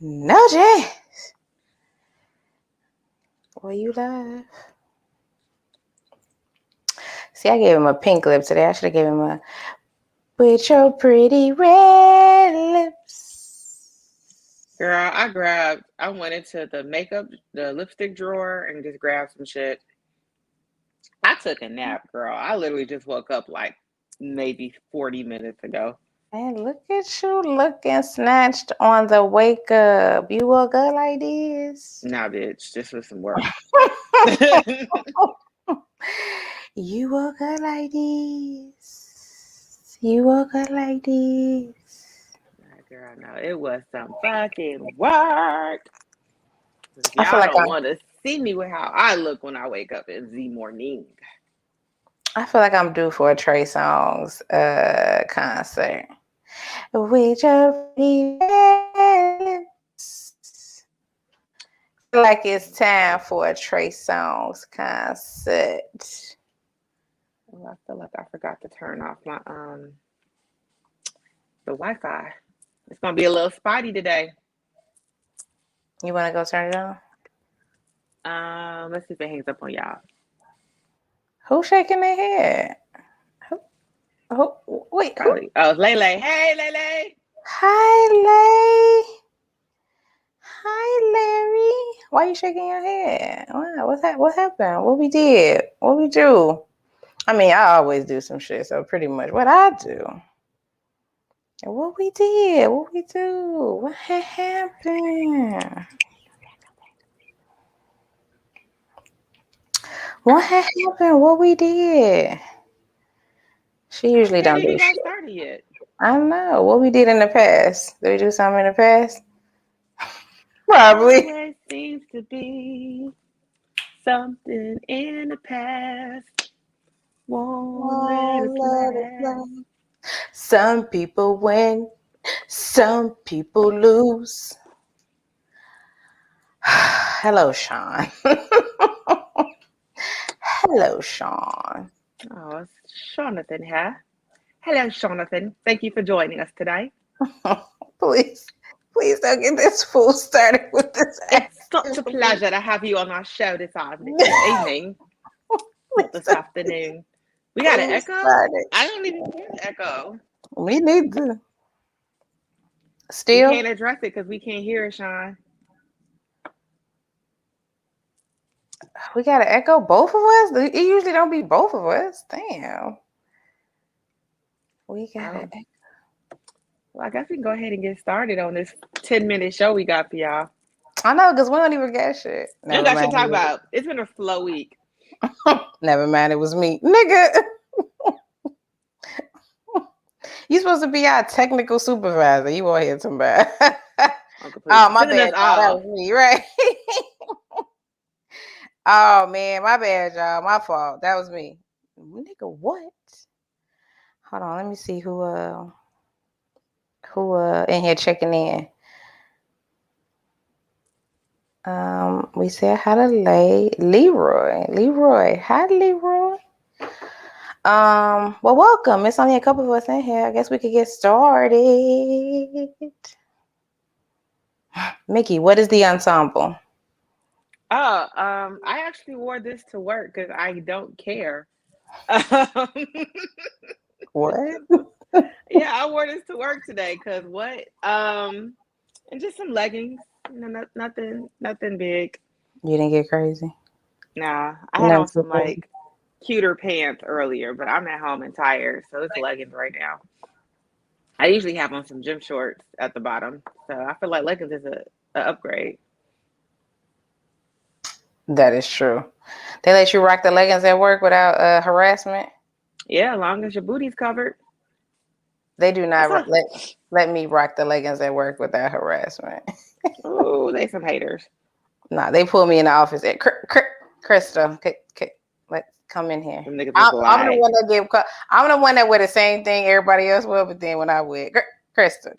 No chance. Well, you laugh. See, I gave him a pink lip today. I should have given him a with your pretty red lips. Girl, I went into the lipstick drawer and just grabbed some shit. I took a nap, girl. I literally just woke up like maybe 40 minutes ago. And look at you looking snatched on the wake up. You woke up like this. Nah, bitch, this was some work. You woke up like this. You woke up like this. Girl, no, it was some fucking work. I feel Y'all like don't want to see me with how I look when I wake up in the morning. I'm due for a Trey Songz concert. With your pretty lips. I feel like it's time for a Trey Songz concert. Oh, I feel like I forgot to turn off my the Wi-Fi. It's gonna be a little spotty today. You want to go turn it on? Let's see if it hangs up on y'all. Who's shaking their head? Who? Wait, Probably. who? Oh, it's Lele. Hey, Lele. Hi, Lay. Hi, Larry. Why are you shaking your head? What happened? What we did? What we do? I mean, I always do some shit, so pretty much what I do. What we did? What we do? What happened? What happened? What we did? She usually don't do shit. Started yet. I know what we did in the past. Did we do something in the past? Probably. Always seems to be something in the past. Won't let it fly. Some people win, some people lose. Hello, Sean. Hello, Sean. Oh, it's Jonathan here. Hello, Jonathan. Thank you for joining us today. Please don't get this fool started with this. It's such a pleasure to have you on our show this evening. Not this afternoon. We got an echo? I don't even hear the echo. We need to. Still? We can't address it because we can't hear it, Sean. We got an echo, both of us? It usually don't be both of us. Damn. We got an echo. Well, I guess we can go ahead and get started on this 10-minute show we got for y'all. I know, because we don't even get shit. You got shit to talk about. It's been a slow week. Never mind, it was me. Nigga. You supposed to be our technical supervisor. You want to hear somebody. Oh, my bad. That was me, right? Oh, man, my bad, y'all. My fault. That was me. Nigga, what? Hold on, let me see who in here checking in. We said hi to Leroy. Hi, Leroy. Well, welcome. It's only a couple of us in here. I guess we could get started. Mickey, what is the ensemble? Oh, I actually wore this to work because I don't care. What? Yeah, I wore this to work today because what? And just some leggings. You know, nothing big. You didn't get crazy? Nah, I had on some like cuter pants earlier, but I'm at home and tired, so it's leggings right now. I usually have on some gym shorts at the bottom, so I feel like leggings is an upgrade. That is true. They let you rock the leggings at work without harassment? Yeah, as long as your booty's covered. They do not let me rock the leggings at work without harassment. Oh, they some haters. Nah, they pull me in the office. Crystal, let's come in here. I'm the one that gave. I'm the one that wear the same thing everybody else will, but then when I wear Crystal,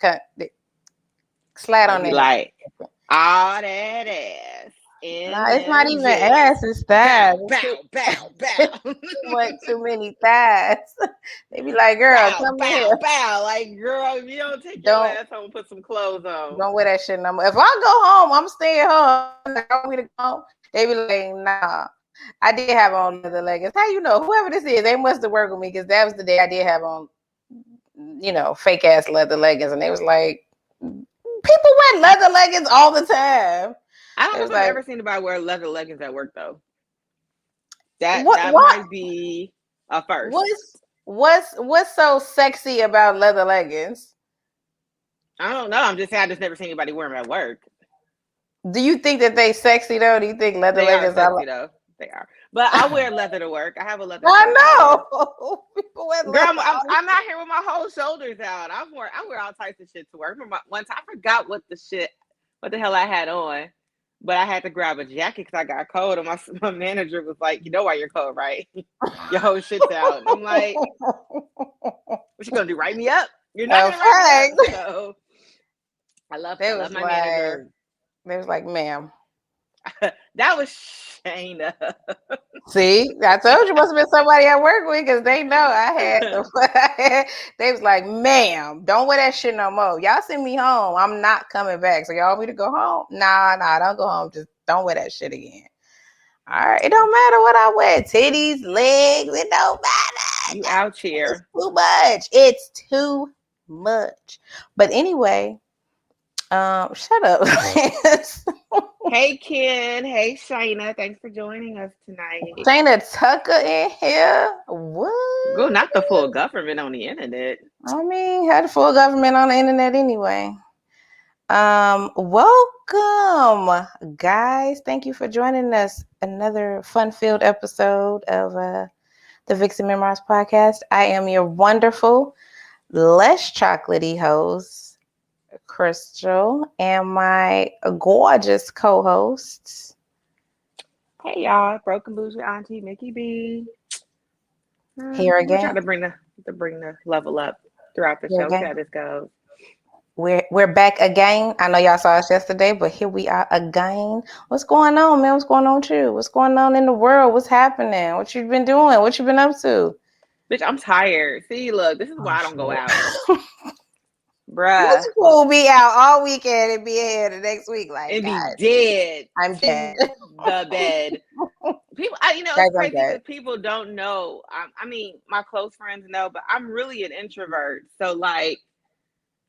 slide on in. Like, all that ass. Nah, it's not even ass, it's thighs. Bow. Too many thighs. They be like, girl, come here. Bow. Like, girl, if you don't take your ass home and put some clothes on. Don't wear that shit no more. If I go home, I'm staying home. They want me to go home. They be like, nah. I did have on leather leggings. How you know? Whoever this is, they must have worked with me because that was the day I did have on, fake ass leather leggings. And they was like, people wear leather leggings all the time. I don't know if I've ever seen anybody wear leather leggings at work though. That might be a first. What's so sexy about leather leggings? I don't know. I'm just saying I just never seen anybody wear them at work. Do you think that they sexy though? Do you think leather leggings are sexy though? They are. But I wear leather to work. I have a leather. I know. People wear leather. Girl, I'm out here with my whole shoulders out. I wear all types of shit to work. Remember one time I forgot what the hell I had on, but I had to grab a jacket because I got cold. And my manager was like, "You know why you're cold, right? Your whole shit's out." And I'm like, "What you gonna do? Write me up? You're not gonna write me up." So I love my manager. They was like, "Ma'am." That was Shayna. See, I told you must have been somebody I work with because they know I had. They was like, "Ma'am, don't wear that shit no more. Y'all send me home. I'm not coming back. So y'all want me to go home? Nah, don't go home. Just don't wear that shit again. All right, it don't matter what I wear. Titties, legs, it don't matter. You out here. It's too much. It's too much. But anyway, shut up." Hey Ken, hey Shayna, thanks for joining us tonight. Shayna Tucker in here. What? Go, not the full government on the internet. I mean, had the full government on the internet anyway. Welcome, guys. Thank you for joining us. Another fun-filled episode of the Vixen Memoirs podcast. I am your wonderful, less chocolatey host, Crystal, and my gorgeous co-hosts. Hey y'all, Broken Bougie Auntie Mickey B. Here again. We're trying to bring the level up throughout the show. See how this goes. We're back again. I know y'all saw us yesterday, but here we are again. What's going on, man? What's going on with you? What's going on in the world? What's happening? What you been doing? What you been up to? Bitch, I'm tired. See, look, this is why I don't go out. Bruh. This will be out all weekend and be here the next week. Like, and be dead. I'm dead. The bed. People, it's crazy because people don't know. I mean, my close friends know, but I'm really an introvert. So, like,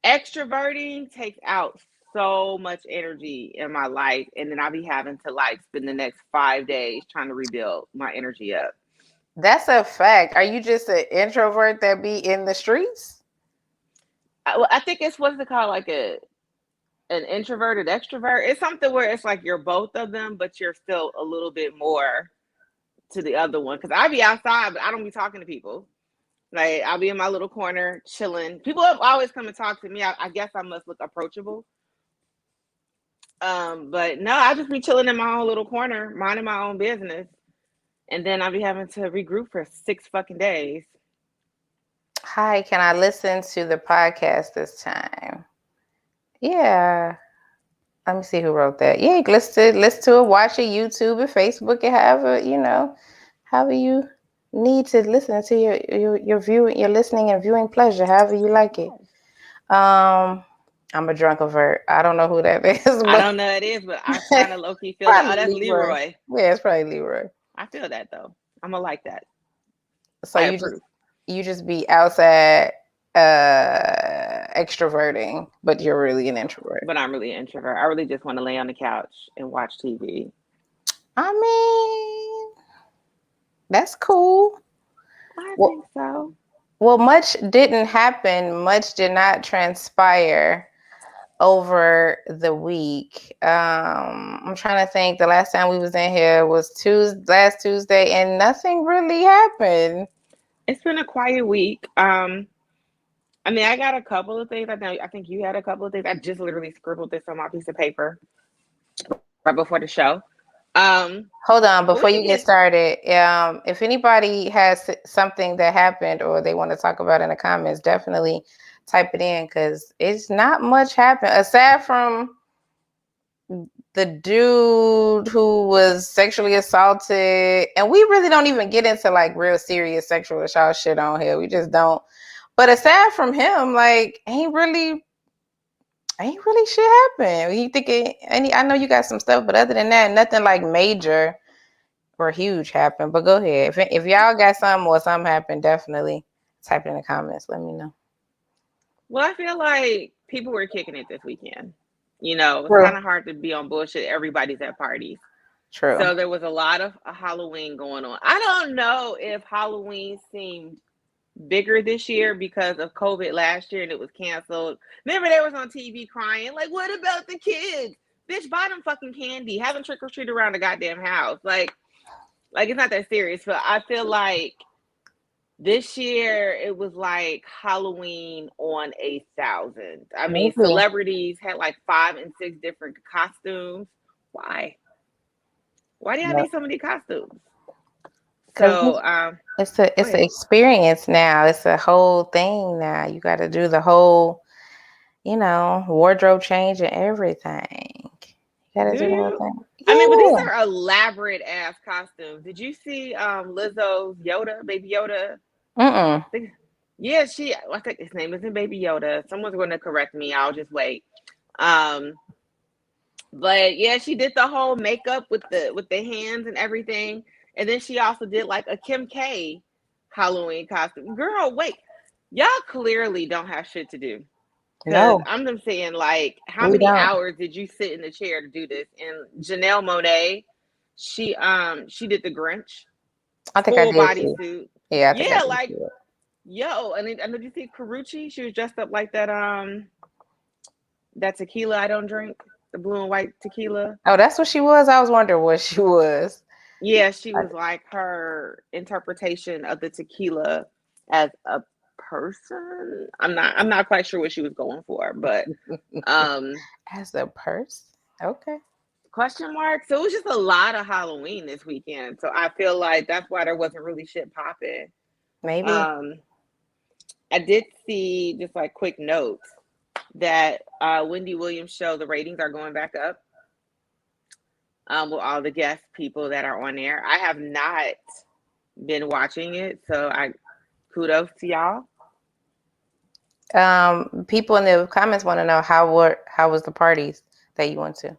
extroverting takes out so much energy in my life. And then I'll be having to, like, spend the next 5 days trying to rebuild my energy up. That's a fact. Are you just an introvert that be in the streets? I think it's what's it called, like an introverted extrovert. It's something where it's like you're both of them, but you're still a little bit more to the other one. Because I be outside, but I don't be talking to people. Like, I'll be in my little corner chilling. People always come and talk to me. I guess I must look approachable. But no, I just be chilling in my own little corner, minding my own business, and then I'll be having to regroup for 6 fucking days. Hi, can I listen to the podcast this time? Yeah. Let me see who wrote that. Yeah, you can listen to it, watch it, YouTube and Facebook, and however you need to listen to your viewing, your listening and viewing pleasure, however you like it. I'm a drunk avert. I don't know who that is. I don't know who it is, but I kind of low-key feel that. Oh, that's Leroy. Yeah, it's probably Leroy. I feel that though. I'm gonna like that. So you just be outside extroverting, but you're really an introvert. But I'm really an introvert. I really just want to lay on the couch and watch TV. I mean, that's cool. I think so. Well, much didn't happen. Much did not transpire over the week. I'm trying to think. The last time we was in here was last Tuesday, and nothing really happened. It's been a quiet week. I mean, I got a couple of things. I think you had a couple of things. I just literally scribbled this on my piece of paper right before the show. Hold on, before you get started. If anybody has something that happened or they want to talk about in the comments, definitely type it in because it's not much happened aside from the dude who was sexually assaulted, and we really don't even get into like real serious sexual assault shit on here. We just don't. But aside from him, like ain't really shit happen. You thinking I know you got some stuff, but other than that, nothing like major or huge happened. But go ahead. If y'all got something or something happened, definitely type it in the comments. Let me know. Well, I feel like people were kicking it this weekend. You know, it's kind of hard to be on bullshit. Everybody's at parties. True. So there was a lot of Halloween going on. I don't know if Halloween seemed bigger this year because of COVID last year and it was canceled. Remember, they was on TV crying, like, what about the kids? Bitch, buy them fucking candy. Have them trick or treat around the goddamn house. Like it's not that serious. But I feel like this year it was like Halloween on 1,000. I mean, celebrities had like 5 and 6 different costumes. Why? Why do y'all need so many costumes? So it's an experience now. It's a whole thing now. You got to do the whole, wardrobe change and everything. You got to do the whole thing. I mean, but these are elaborate ass costumes. Did you see Lizzo's Yoda, Baby Yoda? Yeah, I think his name isn't Baby Yoda. Someone's going to correct me. I'll just wait. But yeah, she did the whole makeup with the hands and everything. And then she also did like a Kim K Halloween costume. Girl, wait. Y'all clearly don't have shit to do. No. I'm just saying, like, how many hours did you sit in the chair to do this? And Janelle Monáe, she did the Grinch. I think full bodysuit. Yeah, like, yo, and then did you see Karuchi? She was dressed up like that that tequila I don't drink, the blue and white tequila. Oh, that's what she was? I was wondering what she was. Yeah, she was like her interpretation of the tequila as a person. I'm not quite sure what she was going for, but as a person. Okay. Question mark. So it was just a lot of Halloween this weekend. So I feel like that's why there wasn't really shit popping. Maybe. I did see just like quick notes that Wendy Williams show, the ratings are going back up. With all the guest people that are on there. I have not been watching it, so kudos to y'all. People in the comments want to know how was the parties that you went to?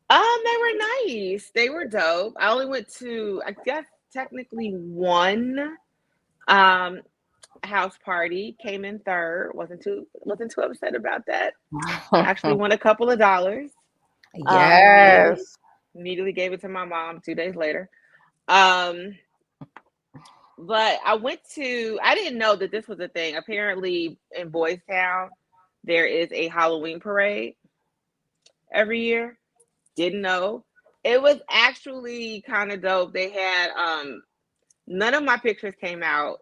They were nice. They were dope. I only went to, I guess, technically one house party. Came in third. Wasn't too upset about that. Actually won a couple of dollars. Yes. Immediately gave it to my mom 2 days later. But I didn't know that this was a thing. Apparently in Boys Town, there is a Halloween parade every year. Didn't know. It was actually kind of dope. They had, none of my pictures came out.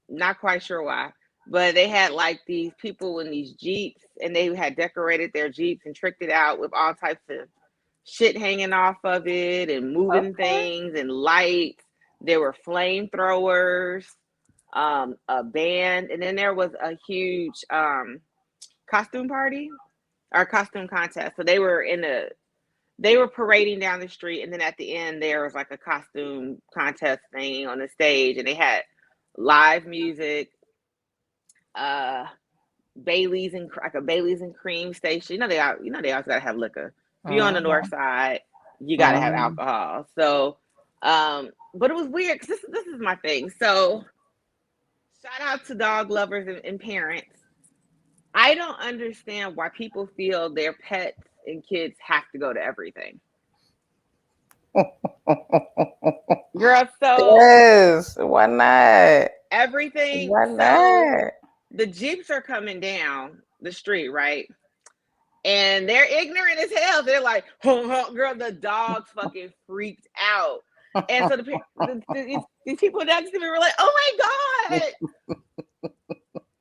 Not quite sure why. But they had like these people in these Jeeps, and they had decorated their Jeeps and tricked it out with all types of shit hanging off of it and moving things and lights. There were flamethrowers, a band, and then there was a huge costume party or costume contest. So they were parading down the street, and then at the end there was like a costume contest thing on the stage, and they had live music, Bailey's and cream station. They also gotta have liquor. If you're on the north side, you gotta have alcohol. So, but it was weird because this is my thing. So, shout out to dog lovers and parents. I don't understand why people feel their pets and kids have to go to everything. Girl, so yes, why not? Everything. Why not? The Jeeps are coming down the street, right? And they're ignorant as hell. They're like, girl, the dogs fucking freaked out. And so these people next to me were like, oh my God.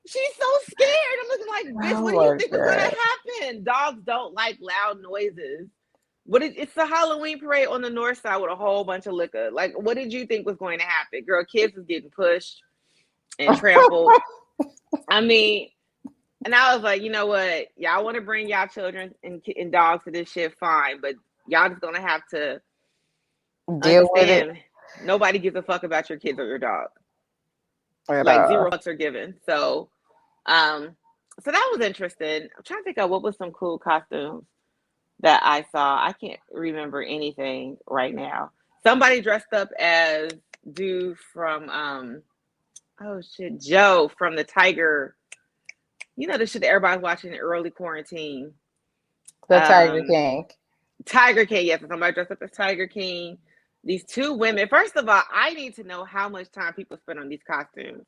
She's so scared. I'm looking like, bitch, what do you think is going to happen? Dogs don't like loud noises. It's the Halloween parade on the north side with a whole bunch of liquor. Like, what did you think was going to happen? Girl, kids was getting pushed and trampled. I mean, And I was like, you know what? Y'all want to bring y'all children and dogs to this shit, fine. But y'all just gonna have to Deal with it. understand. Nobody gives a fuck about your kids or your dog. At Like all. 0 fucks are given. So, so that was interesting. I'm trying to think of what was some cool costumes that I saw. I can't remember anything right now. Somebody dressed up as dude from Joe from the Tiger. You know the shit that everybody's watching in early quarantine. The Tiger King. Tiger King, yes. Somebody dressed up as Tiger King. These two women. First of all, I need to know how much time people spend on these costumes.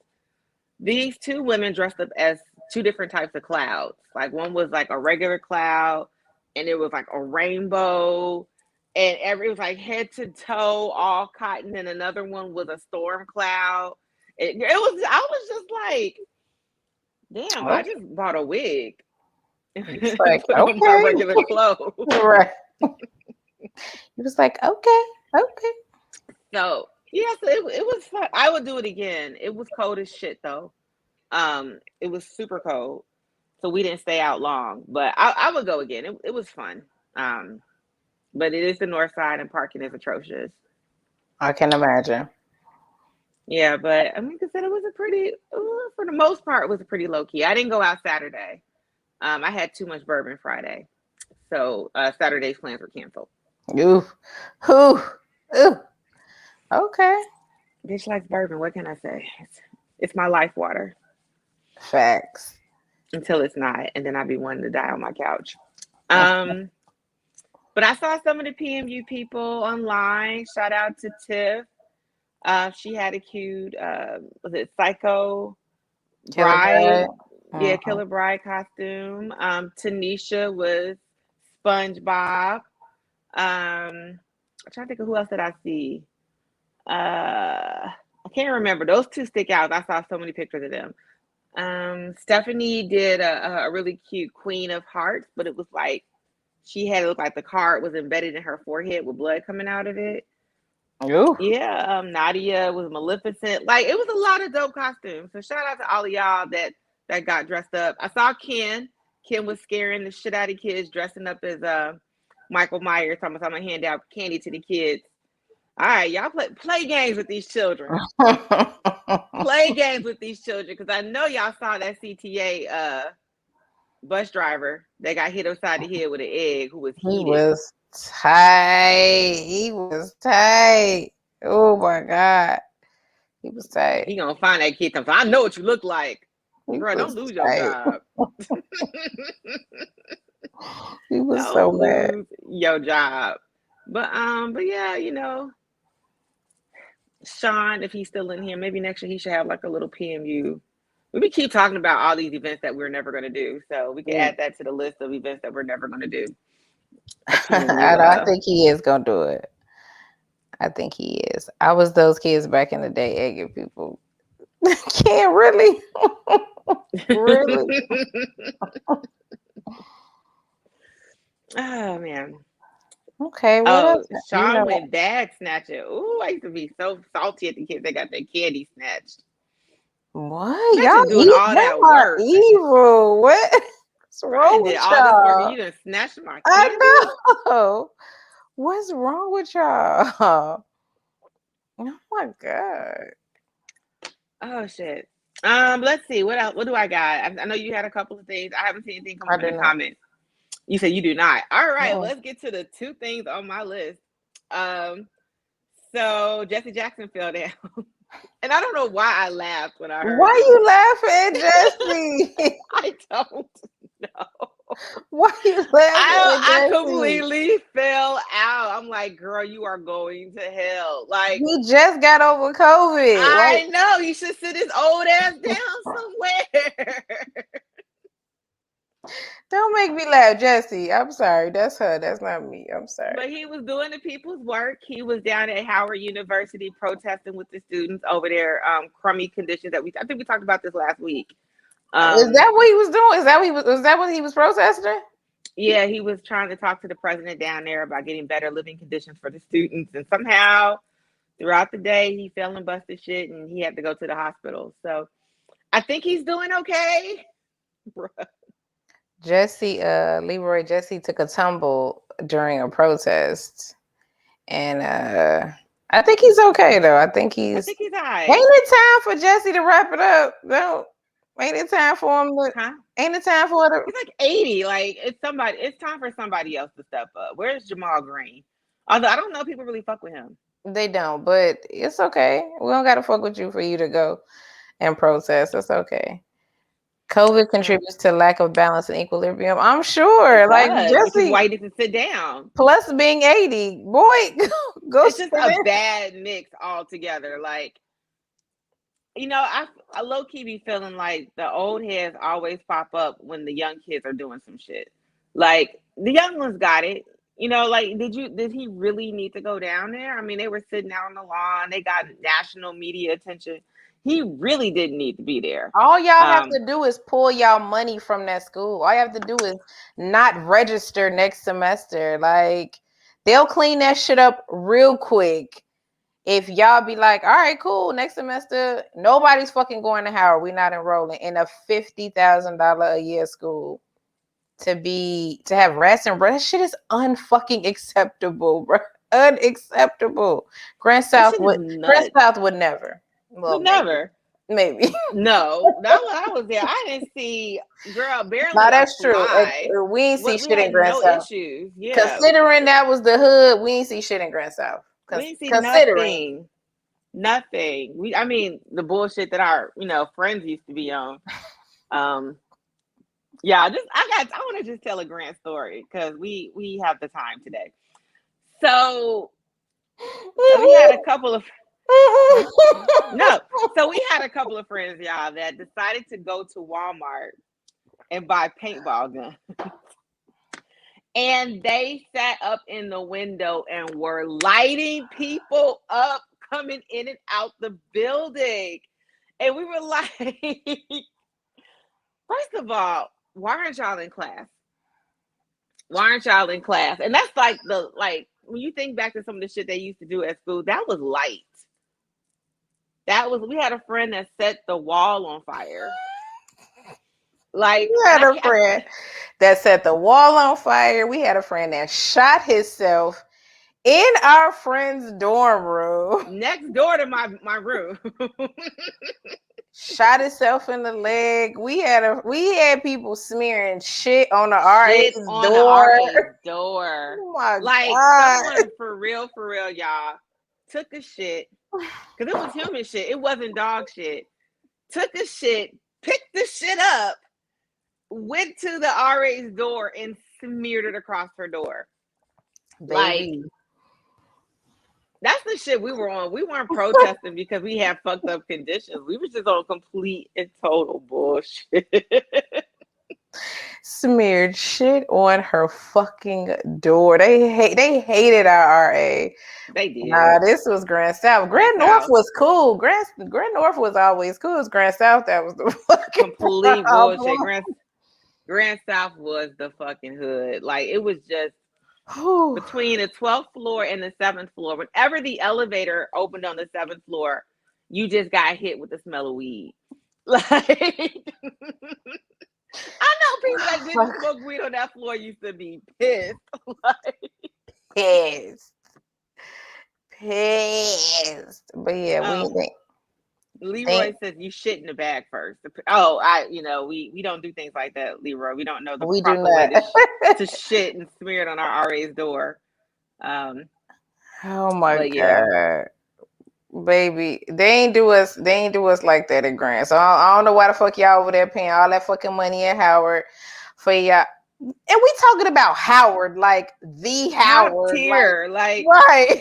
These two women dressed up as two different types of clouds. Like one was like a regular cloud, and it was like a rainbow, and it was like head to toe, all cotton, and another one was a storm cloud. I was just like, damn, I just bought a wig. It's like, put okay. on my regular clothes. Right. He was like, okay. So yeah, so it was fun. I would do it again. It was cold as shit though. It was super cold, so we didn't stay out long. But I would go again. It was fun. But it is the north side and parking is atrocious. I can imagine. Yeah, but I mean, it was for the most part, it was a pretty low key. I didn't go out Saturday. I had too much bourbon Friday, so Saturday's plans were canceled. Ooh. Okay. Bitch likes bourbon. What can I say? It's my life water. Facts. Until it's not, and then I'd be wanting to die on my couch. But I saw some of the PMU people online. Shout out to Tiff. She had a cute, was it Psycho Bride? Yeah, Killer Bride costume. Tanisha was SpongeBob. I'm trying to think of who else did I see. I can't remember. Those two stick out. I saw so many pictures of them. Stephanie did a really cute Queen of Hearts, but it was like she had it look like the card was embedded in her forehead with blood coming out of it. Ooh. Yeah, Nadia was Maleficent. Like it was a lot of dope costumes. So shout out to all of y'all that got dressed up. I saw Ken. Ken was scaring the shit out of kids, dressing up as Michael Myers. I'm gonna hand out candy to the kids. All right, y'all play games with these children. Play games with these children, because I know y'all saw that CTA bus driver that got hit upside the head with an egg, who was heated. He was tight. Oh my God. He was tight. He gonna find that kid. I know what you look like. Girl, don't lose your job. He was so mad. Lose your job. But yeah, you know, Sean, if he's still in here, maybe next year he should have like a little PMU. We keep talking about all these events that we're never going to do, so we can add that to the list of events that we're never going to do. I think he is going to do it. I think he is. I was those kids back in the day egging people. Can't really. Really? Oh man. Okay. What else? Sean went bag snatching. Ooh, I used to be so salty at the kids that got their candy snatched. What? Y'all doing all that work? Evil. What's wrong with y'all? All this work, you done snatched my candy. I know. What's wrong with y'all? Oh my God. Oh shit. Let's see. What else? What do I got? I know you had a couple of things. I haven't seen anything come up in the comments. You said you do not. All right, let's get to the two things on my list. So Jesse Jackson fell down. And I don't know why I laughed when I heard. Why you laughing at Jesse? I don't know. Why you laughing at Jesse? I completely fell out. I'm like, girl, you are going to hell. Like, he just got over COVID. I know. He should sit his old ass down somewhere. Don't make me laugh, Jesse. I'm sorry. That's her. That's not me. I'm sorry. But he was doing the people's work. He was down at Howard University protesting with the students over their crummy conditions that I think we talked about this last week. Is that what he was doing? Was that what he was protesting? Yeah, he was trying to talk to the president down there about getting better living conditions for the students. And somehow throughout the day, he fell and busted shit and he had to go to the hospital. So I think he's doing okay. Leroy Jesse took a tumble during a protest. And I think he's okay though. I think he's all right. Ain't it time for Jesse to wrap it up? No. Ain't it time for him to Ain't it time for it? He's like 80. Like it's time for somebody else to step up. Where's Jamal Green? Although I don't know if people really fuck with him. They don't, but it's okay. We don't gotta fuck with you for you to go and protest. It's okay. COVID contributes to lack of balance and equilibrium. I'm sure. Like Jesse, which is why he needs to sit down. Plus being 80. Boy, go it's just a bad mix altogether. Like, you know, I low key be feeling like the old heads always pop up when the young kids are doing some shit. Like the young ones got it. You know, like did he really need to go down there? I mean, they were sitting out on the lawn, they got national media attention. He really didn't need to be there. All y'all have to do is pull y'all money from that school. All you have to do is not register next semester. Like, they'll clean that shit up real quick. If y'all be like, all right, cool, next semester, nobody's fucking going to Howard. We're not enrolling in a $50,000 a year school to have rats and that shit is unfucking acceptable, bro. Unacceptable. Grand South would never. Well, never. Maybe. No, that when I was there, I didn't see girl barely. No, that's true. We ain't see shit in Grand South. Issues. Yeah. Considering that was the hood, we ain't see shit in Grand South. We ain't see nothing. I mean, the bullshit that our friends used to be on. Yeah, I want to just tell a grand story because we have the time today. So we had a couple of friends, y'all, that decided to go to Walmart and buy paintball guns. And they sat up in the window and were lighting people up coming in and out the building. And we were like, first of all, why aren't y'all in class? And that's like when you think back to some of the shit they used to do at school, that was light. We had a friend that set the wall on fire. Like, we had a friend that set the wall on fire. We had a friend that shot himself in our friend's dorm room. Next door to my room. Shot himself in the leg. We had people smearing shit on the RA's door. Oh my God. Someone for real, y'all, took a shit. Because it was human shit. It wasn't dog shit. Took a shit, picked the shit up, went to the RA's door and smeared it across her door. Baby. Like, that's the shit we were on. We weren't protesting because we had fucked up conditions. We were just on complete and total bullshit. Smeared shit on her fucking door. They hated our RA. They did. Nah, this was Grand South. Grand North was cool. Grand North was always cool. It was Grand South that was the fucking complete bullshit. Grand South was the fucking hood. Like, it was just between the 12th floor and the 7th floor. Whenever the elevator opened on the 7th floor, you just got hit with the smell of weed. Like, I know people that didn't smoke weed on that floor used to be pissed. Like, pissed. But yeah, Leroy says you shit in the bag first. Oh, we don't do things like that, Leroy. We don't know the proper way to shit and smear it on our RA's door. Oh my God. Baby, they ain't do us like that at Grand. So I don't know why the fuck y'all over there paying all that fucking money at Howard for y'all. And we talking about Howard, like the Howard tier, like right.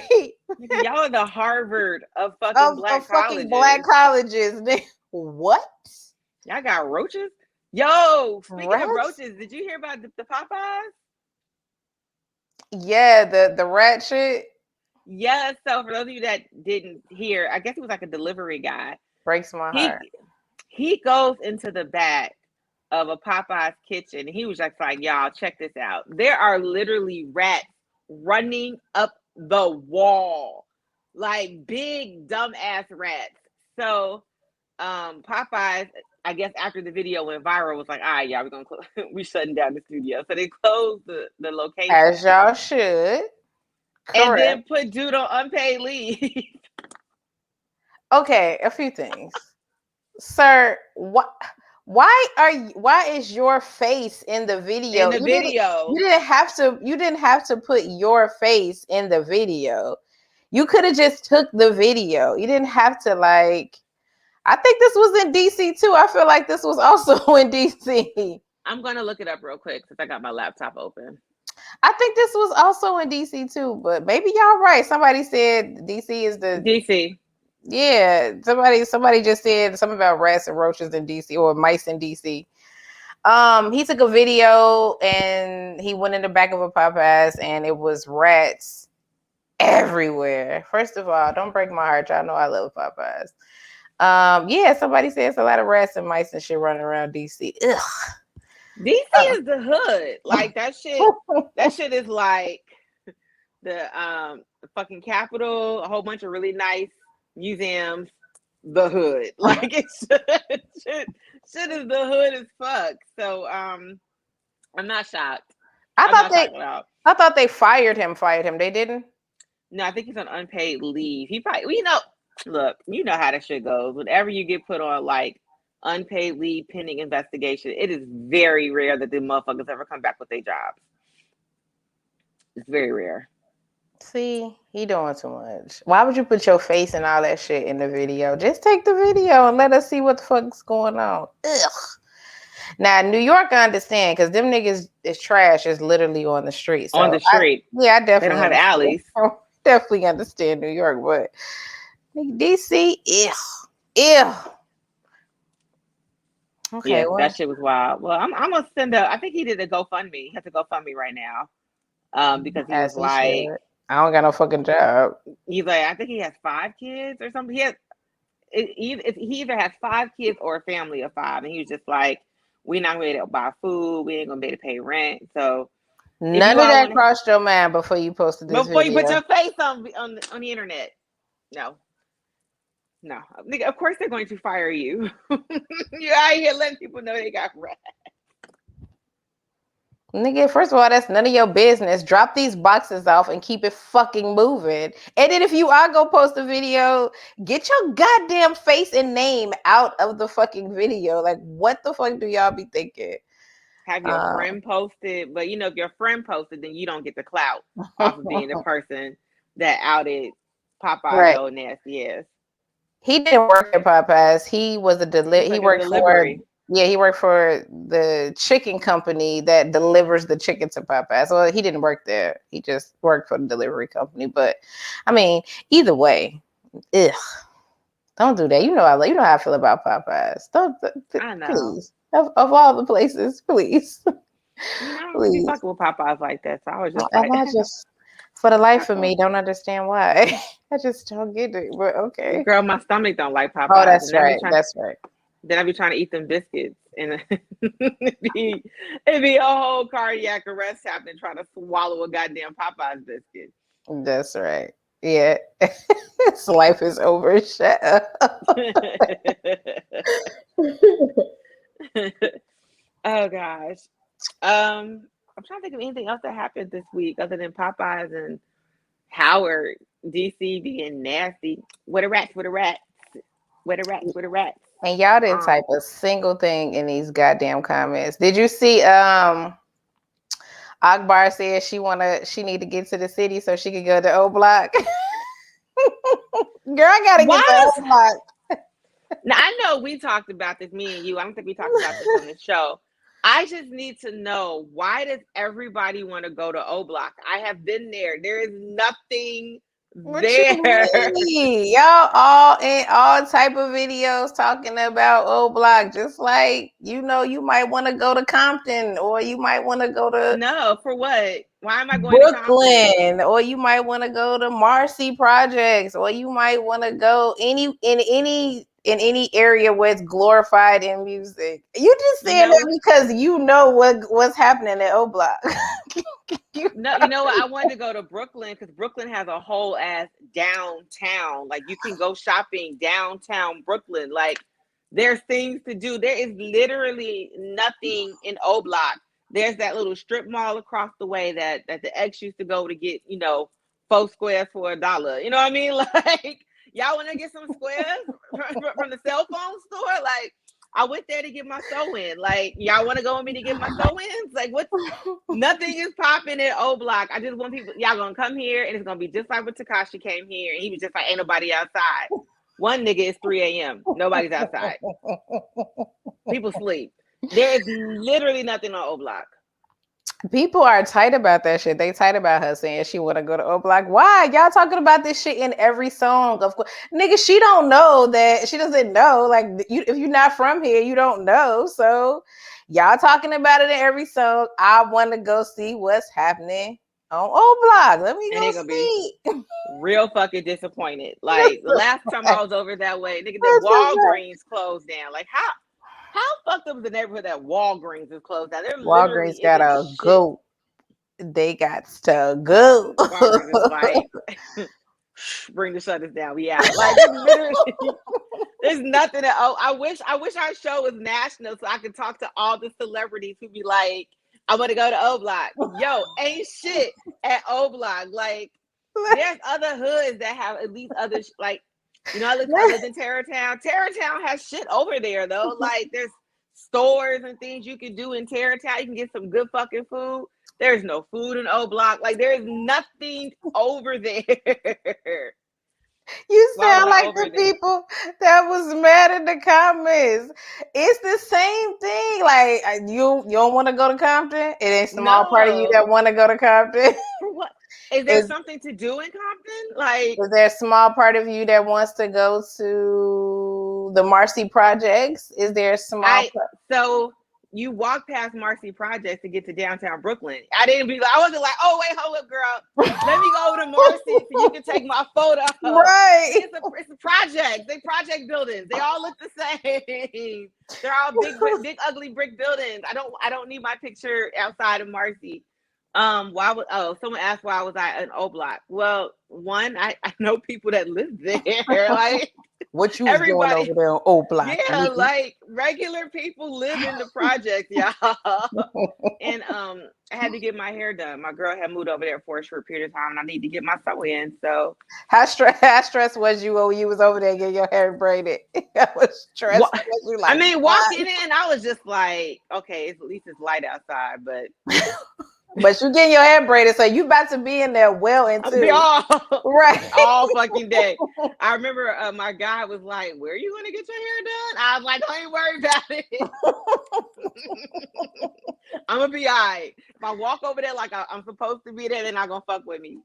Y'all are the Harvard of fucking black colleges. What? Y'all got roaches? Yo, speaking of roaches, did you hear about the Popeyes? Yeah, the rat shit. Yeah, so for those of you that didn't hear, I guess he was like a delivery guy. Breaks my heart. He goes into the back of a Popeye's kitchen and he was just like, y'all, check this out. There are literally rats running up the wall, like big dumb ass rats. So Popeyes, I guess after the video went viral, was like, all right, yeah, we're gonna we shutting down the studio. So they closed the location. As y'all should. Correct. And then put dude on unpaid leave. Okay, a few things. Sir, why is your face in the video? In the video. You didn't have to put your face in the video. You could have just took the video. You didn't have to like. I think this was in DC too. I feel like this was also in DC. I'm gonna look it up real quick since I got my laptop open. I think this was also in DC too, but maybe y'all right. Somebody said DC is the DC. Yeah, somebody just said something about rats and roaches in DC or mice in DC. He took a video and he went in the back of a Popeyes and it was rats everywhere. First of all, don't break my heart. Y'all know I love Popeyes. Yeah, somebody said it's a lot of rats and mice and shit running around DC. Ugh. DC is the hood. Like that shit. That shit is like the fucking Capitol. A whole bunch of really nice museums. The hood. Like it's shit is the hood as fuck. So I'm not shocked. I thought they fired him. They didn't. No, I think he's on unpaid leave. He probably, look, you know how that shit goes. Whenever you get put on like unpaid leave pending investigation, it is very rare that the motherfuckers ever come back with their jobs. It's very rare. See, he doing too much. Why would you put your face and all that shit in the video? Just take the video and let us see what the fuck's going on. Ugh. Now, New York, I understand, because them niggas is trash is literally on the street. So on the street. I definitely. They don't have alleys. I definitely understand New York, but DC, ew. Okay, yeah, that shit was wild. Well, I'm gonna send I think he did a GoFundMe. He has a GoFundMe right now. Because he was like, I don't got no fucking job. He's like, I think he has 5 kids or something. He either has 5 kids or a family of 5, and he was just like, we're not going to buy food. We ain't gonna be able to pay rent. So none of that crossed your mind before you posted this before video. You put your face on the internet. No. Of course they're going to fire you. You're out here letting people know they got rats. Nigga, first of all, that's none of your business. Drop these boxes off and keep it fucking moving. And then if you are gonna post a video, get your goddamn face and name out of the fucking video. Like, what the fuck do y'all be thinking? Have your friend posted, but if your friend posted, then you don't get the clout off of being the person that outed Popeye's old nasty ass. He didn't work at Popeyes. He was he worked delivery. He worked for the chicken company that delivers the chicken to Popeyes. Well, he didn't work there. He just worked for the delivery company. But I mean, either way, don't do that. You know how I feel about Popeyes. I know. Please. Of all the places, please. I don't really fuck with Popeyes like that. So I was just I just, for the life of me, don't understand why. I just don't get it. But okay. Girl, my stomach don't like Popeyes. Oh, that's right. That's right. Then I be trying to eat them biscuits, and it'd be a whole cardiac arrest happening trying to swallow a goddamn Popeyes biscuit. That's right. Yeah, this life is over. Shut up. Oh gosh, I'm trying to think of anything else that happened this week other than Popeyes and Howard DC being nasty. What a rats. And y'all didn't type a single thing in these goddamn comments. Did you see Akbar said she need to get to the city so she could go to oblock? Girl, I gotta get to oblock. Now I know we talked about this, me and you. I don't think we talked about this on the show. I just need to know, why does everybody want to go to oblock? I have been there. There is nothing there. Y'all all in all type of videos talking about oblock, just like you might want to go to Compton, or you might want to go to for what? Why am I going Brooklyn, to Compton? or you might want to go to Marcy Projects, or you might want to go in any area where it's glorified in music. You just saying that because you know what's happening at oblock. No, you know what? I wanted to go to Brooklyn because Brooklyn has a whole ass downtown. Like, you can go shopping downtown Brooklyn. Like, There's things to do. There is literally nothing in oblock. There's that little strip mall across the way that the ex used to go to get, 4 squares for $1. You know what I mean? Like, y'all want to get some squares from the cell phone store? Like, I went there to get my sew-in. Like, y'all want to go with me to get my sew-ins? Like, what? Nothing is popping in oblock. I just want people, y'all gonna come here, and it's gonna be just like when Tekashi came here, and he was just like, ain't nobody outside. One nigga, it's 3 a.m. Nobody's outside. People sleep. There is literally nothing on oblock. People are tight about that shit. They tight about her saying she want to go to oblock. Why? Y'all talking about this shit in every song. Of course, nigga, she don't know that. She doesn't know. Like, if you're not from here, you don't know. So y'all talking about it in every song. I want to go see what's happening on oblock. Let me go see. Real fucking disappointed. Like, the last time I was over that way, nigga, the Walgreens closed down. Like, how fucked up is the neighborhood that Walgreens is closed down? There Walgreens got to go. They got to go. Walgreens is like, bring the shutters down. We out. Like, there's literally, there's nothing. I wish our show was national so I could talk to all the celebrities who be like, I want to go to oblock. Yo, ain't shit at oblock. Like, there's other hoods that have at least other, like, I live in Tarrytown. Tarrytown has shit over there, though. Like, there's stores and things you can do in Tarrytown. You can get some good fucking food. There's no food in oblock. Like, there's nothing over there. You sound like the people that was mad in the comments. It's the same thing. Like, you don't want to go to Compton? It ain't small part of you that want to go to Compton? What? Is there something to do in Compton? Like, is there a small part of you that wants to go to the Marcy Projects? Is there a small so you walk past Marcy Projects to get to downtown Brooklyn. I wasn't like, oh wait, hold up, girl. Let me go to Marcy so you can take my photo. Right. It's a project. They project buildings. They all look the same. They're all big ugly brick buildings. I don't need my picture outside of Marcy. Someone asked why was I an oblock? Well, one, I know people that live there. Like, what you was doing over there on oblock? Yeah, like, regular people live in the project, y'all. And I had to get my hair done. My girl had moved over there for a short period of time, and I need to get my sew in. So how stressed was you when you was over there getting your hair braided? I was stressed. Like, I mean, walking in, I was just like, okay, at least it's light outside, but. But you getting your hair braided, so you about to be in there well into right all fucking day. I remember my guy was like, "Where are you going to get your hair done?" I was like, "Don't even worry about it. I'm gonna be all right. If I walk over there like I'm supposed to be there, they're not gonna fuck with me."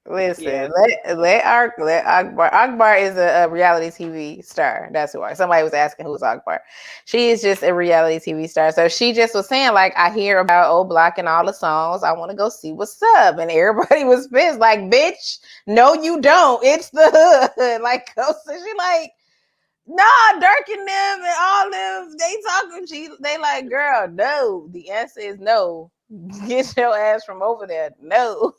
Listen, yeah. let Akbar. Akbar is a reality TV star. That's who. Somebody was asking who's Akbar. She is just a reality TV star. So she just was saying, like, I hear about oblock and all the songs. I want to go see what's up. And everybody was pissed. Like, bitch, no, you don't. It's the hood. Like, so she like, nah, Dirk and them and all them. They talking. They like, girl, no. The answer is no. Get your ass from over there. No.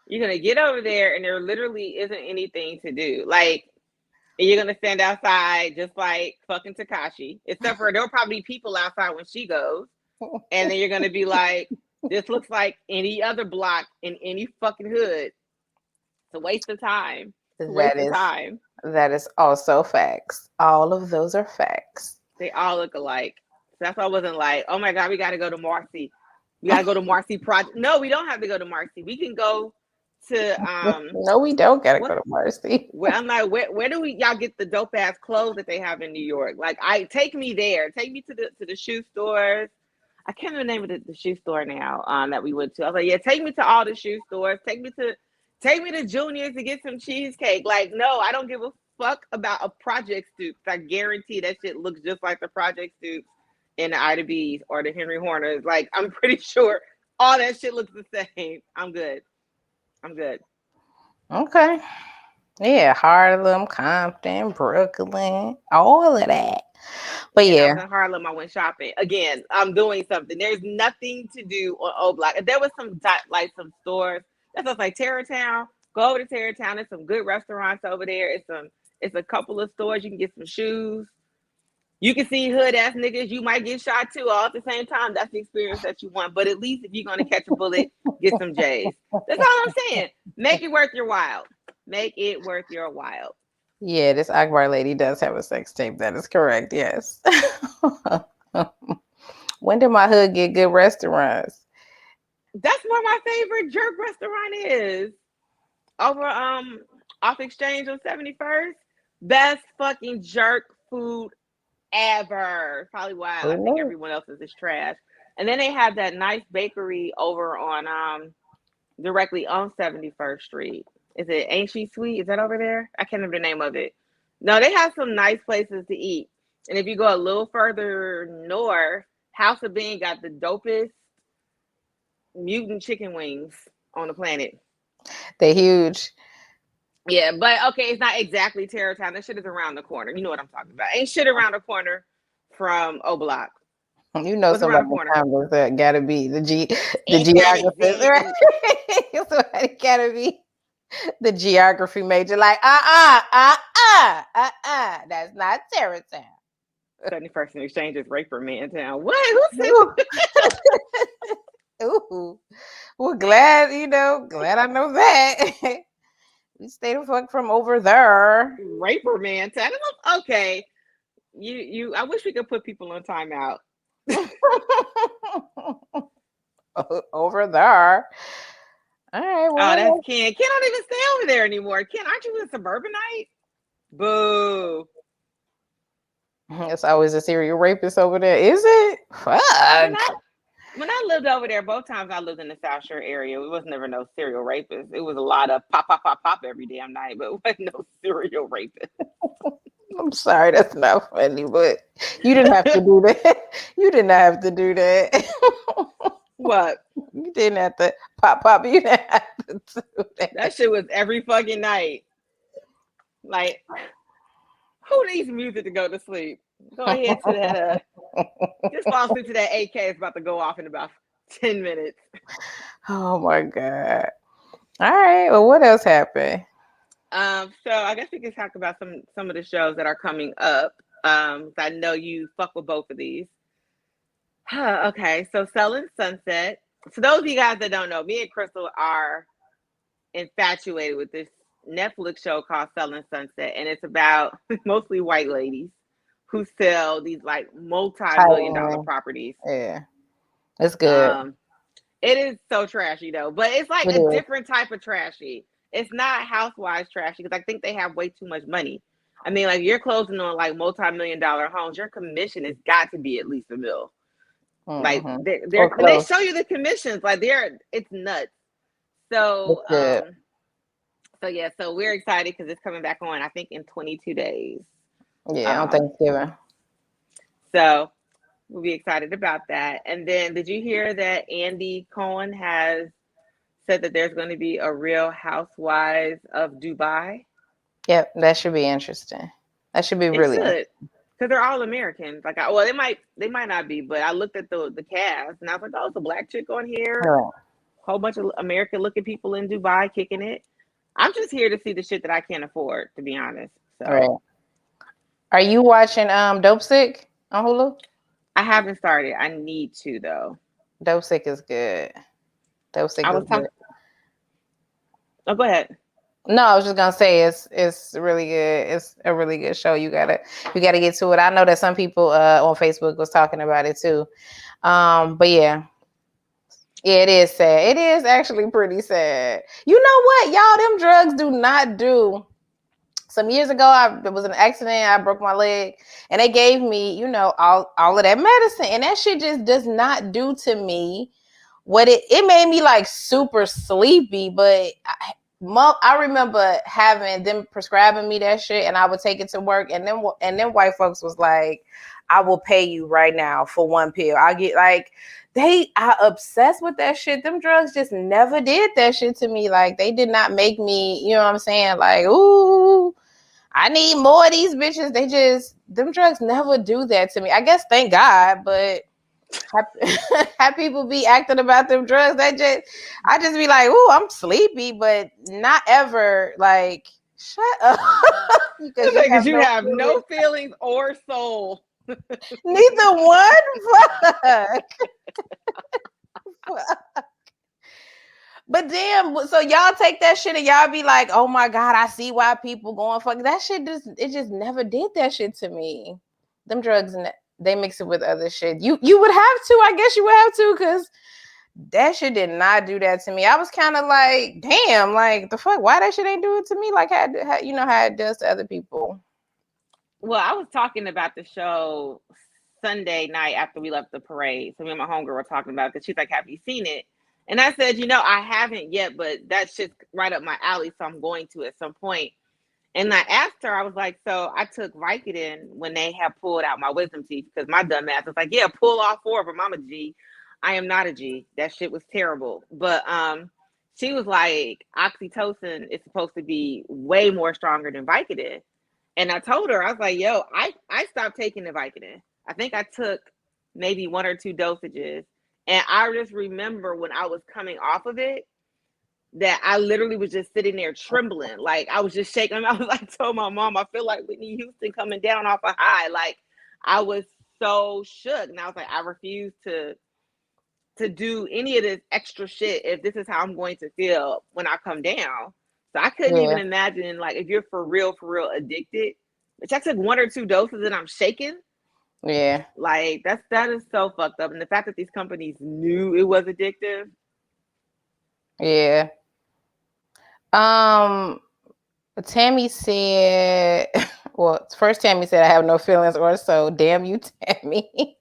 You're going to get over there and there literally isn't anything to do. Like, you're going to stand outside just like fucking Tekashi. Except for there'll probably be people outside when she goes. And then you're going to be like, this looks like any other block in any fucking hood. It's a waste of time. That is also facts. All of those are facts. They all look alike. So that's why I wasn't like, oh my God, we got to go to Marcy. We got to go to Marcy Project. No, we don't have to go to Marcy. We can go to no, we don't gotta go to Marcy. I'm like, where do y'all get the dope ass clothes that they have in New York? Like, take me there. Take me to the shoe stores. I can't remember the name of the shoe store now that we went to. I was like, yeah, take me to all the shoe stores. Take me to Junior's to get some cheesecake. Like, no, I don't give a fuck about a Project Stoops. I guarantee that shit looks just like the Project Stoops in the Ida B's or the Henry Horners. Like, I'm pretty sure all that shit looks the same. I'm good. Okay. Yeah, Harlem, Compton, Brooklyn, all of that. But yeah. I was in Harlem, I went shopping. Again, I'm doing something. There's nothing to do on oblock. There was some stores. That's just like Tarrytown. Go over to Tarrytown. There's some good restaurants over there. It's a couple of stores. You can get some shoes. You can see hood ass niggas. You might get shot too all at the same time. That's the experience that you want. But at least if you're going to catch a bullet, get some J's. That's all I'm saying. Make it worth your while. Make it worth your while. Yeah, this Akbar lady does have a sex tape. That is correct. Yes. When did my hood get good restaurants? That's where my favorite jerk restaurant is. Over off Exchange on 71st. Best fucking jerk food ever. Probably why I think everyone else's is trash. And then they have that nice bakery over on directly on 71st Street. Is it Ain't She Sweet? Is that over there? I can't remember the name of it. No, they have some nice places to eat. And if you go a little further north, House of Bean got the dopest mutant chicken wings on the planet. They're huge. Yeah, but okay, it's not exactly Terror Town. That shit is around the corner. You know what I'm talking about. Ain't shit around the corner from Oblock. You know, what's around the corner? That gotta be the geography, right? Somebody gotta be the geography major. Like, that's not Terror Town. 71st and Exchange is Raper Man Town. What? Who said that? Ooh. Well, glad I know that. We stay the fuck from over there. Raper Man Town. Okay. You I wish we could put people on timeout. Over there. All right. Well, oh, that's Ken. Ken don't even stay over there anymore. Ken, aren't you a suburbanite? Boo. It's always a serial rapist over there, is it? Fuck. When I lived over there, both times I lived in the South Shore area, it was never no serial rapist. It was a lot of pop every damn night, but it wasn't no serial rapist. I'm sorry, that's not funny, but you didn't have to do that. You didn't have to do that. What? You didn't have to pop. You didn't have to do that. That shit was every fucking night. Like, who needs music to go to sleep? Go ahead to that. Just fall asleep to that AK. It's about to go off in about 10 minutes. Oh my God. All right. Well, what else happened? So I guess we can talk about some of the shows that are coming up. I know you fuck with both of these. Okay, so Selling Sunset. For those of you guys that don't know, me and Crystal are infatuated with this Netflix show called Selling Sunset, and it's about mostly white ladies who sell these like multi-million-dollar properties. Yeah, it's good. It is so trashy though, but it's like a different type of trashy. It's not housewives trashy because I think they have way too much money. I mean, like you're closing on like multi-million-dollar homes, your commission has got to be at least $1 million. Like they show you the commissions, like it's nuts. So so we're excited because it's coming back on, I think, in 22 days. Yeah, on Thanksgiving. So we'll be excited about that. And then did you hear that Andy Cohen has said that there's going to be a Real Housewives of Dubai? Yep, that should be interesting. That should be really good. Because they're all Americans. Like, they might not be, but I looked at the cast and I was like, oh, it's a black chick on here. Right. Whole bunch of American-looking people in Dubai kicking it. I'm just here to see the shit that I can't afford, to be honest. So. Right. Are you watching Dopesick on Hulu? I haven't started. I need to though. Dopesick is good. Dopesick is good. Oh, go ahead. No, I was just gonna say it's really good. It's a really good show. You gotta get to it. I know that some people on Facebook was talking about it too. But yeah, it is sad. It is actually pretty sad. You know what, y'all? Them drugs do not do. Some years ago, there was an accident. I broke my leg, and they gave me, all of that medicine, and that shit just does not do to me what it made me like super sleepy. But I remember having them prescribing me that shit, and I would take it to work, and then white folks was like, "I will pay you right now for one pill." I get like. They are obsessed with that shit. Them drugs just never did that shit to me. Like, they did not make me, you know what I'm saying? Like, ooh, I need more of these bitches. Them drugs never do that to me. I guess thank God, but have people be acting about them drugs. I just be like, ooh, I'm sleepy, but not ever like Shut up. Because you have no feelings or soul. Neither one. Fuck. Fuck. But damn, so y'all take that shit and y'all be like, oh my God, I see why people going fuck. That shit just never did that shit to me. Them drugs, they mix it with other shit. You would have to, I guess you would have to, because that shit did not do that to me. I was kind of like, damn, like the fuck, why that shit ain't do it to me like how it does to other people. Well, I was talking about the show Sunday night after we left the parade. So me and my homegirl were talking about it because she's like, have you seen it? And I said, I haven't yet, but that's just right up my alley. So I'm going to at some point. And I asked her, I was like, so I took Vicodin when they had pulled out my wisdom teeth because my dumb ass was like, yeah, pull all 4 of them. I'm a G. I am not a G. That shit was terrible. But she was like, oxytocin is supposed to be way more stronger than Vicodin. And I told her, I was like, yo, I stopped taking the Vicodin. I think I took maybe 1 or 2 dosages. And I just remember when I was coming off of it, that I literally was just sitting there trembling. Like I was just shaking. I was like, told my mom, I feel like Whitney Houston coming down off a high. Like I was so shook. And I was like, I refuse to do any of this extra shit if this is how I'm going to feel when I come down. So I couldn't even imagine, like, if you're for real addicted, which I took 1 or 2 doses and I'm shaking. Yeah. Like that is so fucked up. And the fact that these companies knew it was addictive. Yeah. Tammy said, well, first Tammy said I have no feelings or so. Damn you, Tammy.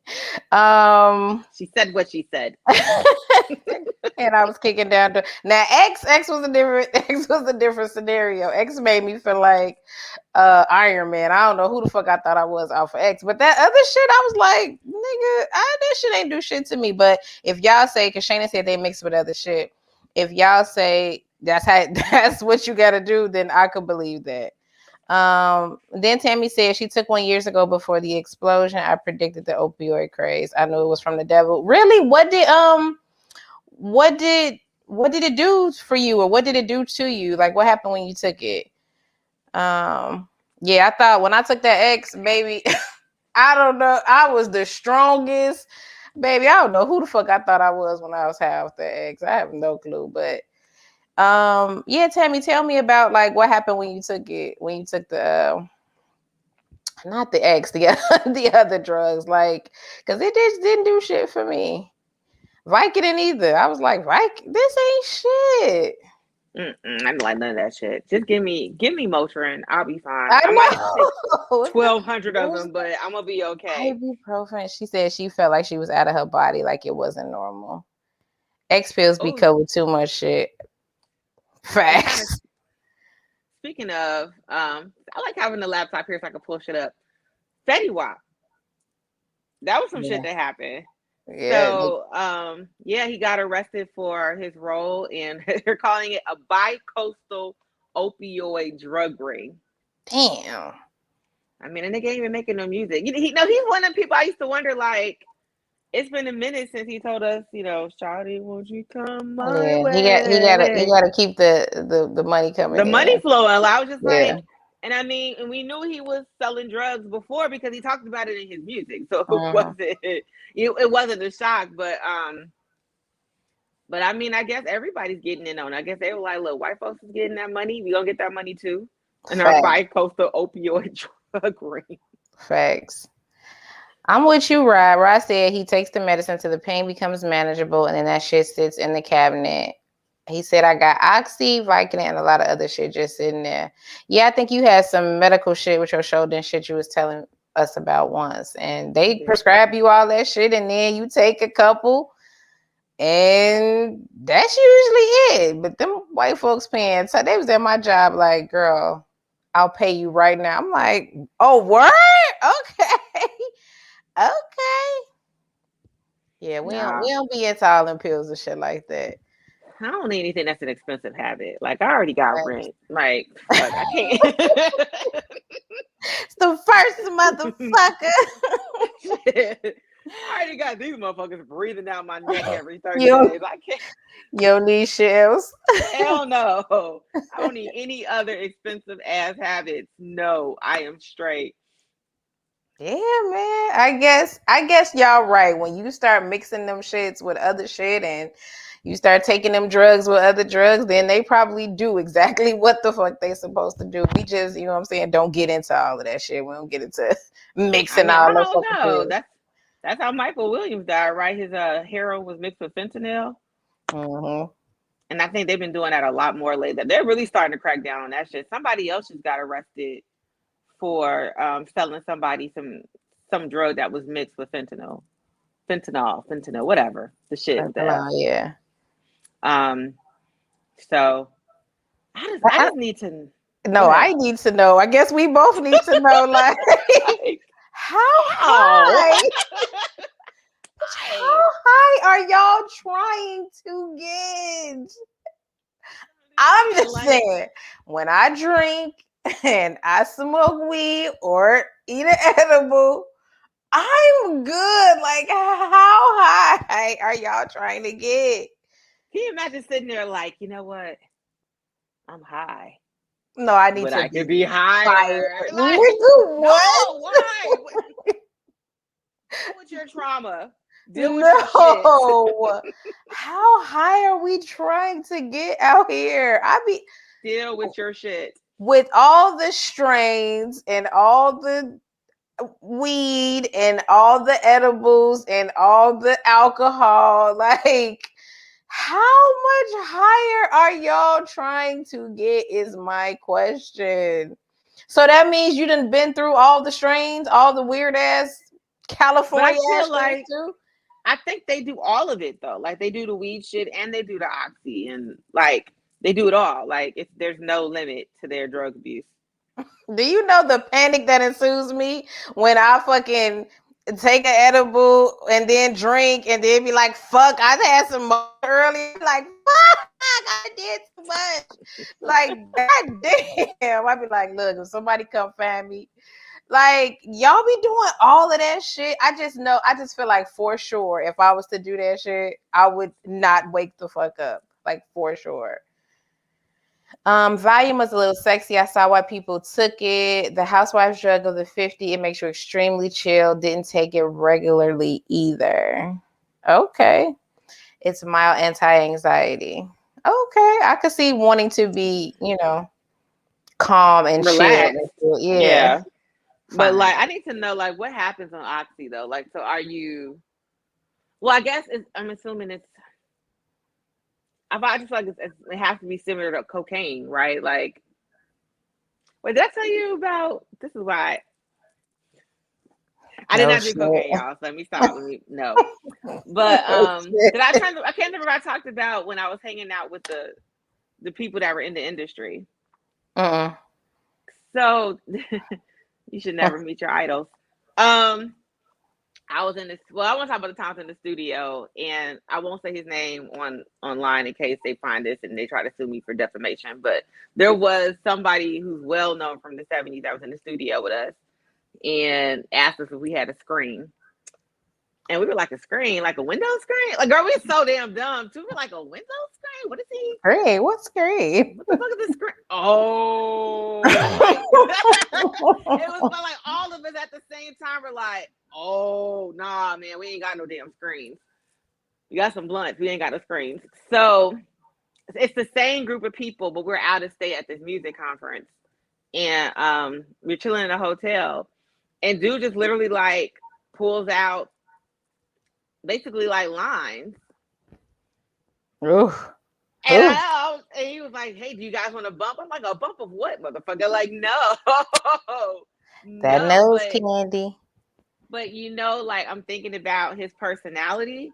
She said what she said. And I was kicking down to now X was a different scenario. X made me feel like Iron Man. I don't know who the fuck I thought I was off of X, but that other shit, I was like, nigga, that shit ain't do shit to me. But if y'all say, because Shayna said they mix with other shit, if y'all say that's what you gotta do, then I could believe that. Then Tammy said she took 1 years ago before the explosion. I predicted the opioid craze. I knew it was from the devil. Really? What did it do for you, or what did it do to you? Like what happened when you took it? Yeah, I thought when I took that X, baby, I don't know. I was the strongest, baby. I don't know who the fuck I thought I was when I was high off that X. I have no clue, but yeah, Tammy, tell me about like what happened when you took it, when you took the not the X, the other drugs, like, because it just didn't do shit for me. Vicodin either. I was like, this ain't shit. I don't like none of that shit. Just give me Motrin. I'll be fine. I might take 1,200 of them, but I'm gonna be okay. Ibuprofen. She said she felt like she was out of her body, like it wasn't normal. X pills be covered with too much shit. Facts. Speaking of, I like having the laptop here so I can pull shit up. Fetty Wap. That was some shit that happened. Yeah. So, he got arrested for his role in, they're calling it a bi-coastal opioid drug ring. Damn. I mean, and they can't even making no music. He's one of the people I used to wonder, like, it's been a minute since he told us, Shawty, won't you come my way? He gotta keep the money coming. The money flowing. I was just like, and I mean, and we knew he was selling drugs before because he talked about it in his music. So it wasn't a shock, but I mean, I guess everybody's getting in on it. I guess they were like, look, white folks is getting that money. We gonna get that money too. And our bi-coastal opioid drug ring. Facts. I'm with you, Rod. Rod said he takes the medicine till the pain becomes manageable, and then that shit sits in the cabinet. He said, I got Oxy, Vicodin, and a lot of other shit just sitting there. Yeah, I think you had some medical shit with your shoulder and shit you was telling us about once. And they prescribe you all that shit, and then you take a couple, and that's usually it. But them white folks paying, so they was at my job like, girl, I'll pay you right now. I'm like, oh, word? Okay. Okay. Yeah, we don't be into all them pills and shit like that. I don't need anything that's an expensive habit. Like, I already got rent. Like, fuck, I can't. It's the first motherfucker. I already got these motherfuckers breathing down my neck every 30 days. I can't. You don't need shells. Hell no. I don't need any other expensive ass habits. No, I am straight. Yeah, man. I guess y'all right. When you start mixing them shits with other shit and you start taking them drugs with other drugs, then they probably do exactly what the fuck they supposed to do. We just, you know what I'm saying, don't get into all of that shit. We don't get into I mixing mean, I all the don't fucking know. pills. That's how Michael Williams died, right? His heroin was mixed with fentanyl. Mm-hmm. And I think they've been doing that a lot more lately. They're really starting to crack down on that shit. Somebody else just got arrested for selling somebody some drug that was mixed with fentanyl, whatever the shit with the F. Yeah. Um, so I I, just need to go no, ahead. I need to know. I guess we both need to know, like, Like, how how? high? Right. How high are y'all trying to get? I'm just Like, saying, when I drink and I smoke weed or eat an edible, I'm good. Like, how high are y'all trying to get? can you imagine sitting there like, you know what? I'm high, No, I need but to I could be be higher. higher. Like, Nigga, no, what? why? Deal with your trauma. Deal with your shit. No. How high are we trying to get out here? I mean, Deal with your shit. with all the strains and all the weed and all the edibles and all the alcohol, like, how much higher are y'all trying to get is my question. So that means you done been through all the strains, all the weird ass But I California ass feel strains like too? I think they do all of it though. Like they do the weed shit and they do the oxy and like they do it all. Like if there's no limit to their drug abuse. Do you know the panic that ensues me when I fucking take an edible and then drink and then be like, fuck, I had some more earlier. Like, fuck, I did too much. Like, goddamn. I be like, look, if somebody come find me, like, y'all be doing all of that shit. I just know, I just feel like for sure, if I was to do that shit, I would not wake the fuck up. Like, for sure. Volume was a little sexy. I saw why people took it. The housewives drug of the 50. It makes you extremely chill. Didn't take it regularly either. Okay. It's mild anti-anxiety. Okay. I could see wanting to be, calm and chill. Relax. Yeah. Yeah. But Fine. like I need to know like what happens on oxy though. Like so are you well I guess I'm assuming it's I just feel like it has to be similar to cocaine, right? Like wait, did I tell you about this is why I did Oh not do shit. cocaine, y'all. So let me stop. Let me no. But Oh, shit. did I try to I can't remember what I talked about when I was hanging out with the people that were in the industry. Uh-uh. So you should never meet your idols. Um I was in this well, I want to talk about the times in the studio and I won't say his name online in case they find this and they try to sue me for defamation. But there was somebody who's well known from the 70s that was in the studio with us and asked us if we had a screen. And we were like, a screen, like a window screen? Like, girl, we so damn dumb. Too. We were like, a window screen? What is he? Great. What's great? What the fuck is this screen? Oh, like, it was but like all of us at the same time were like, oh, nah, man, we ain't got no damn screens. We got some blunts. We ain't got no screens. So it's the same group of people, but we're out of state at this music conference. And we're chilling in a hotel. And dude just literally like pulls out basically like lines. Oof. And he was like, "Hey, do you guys want to bump?" I'm like, "A bump of what, motherfucker?" Like, no, That no. nose candy. But like I'm thinking about his personality.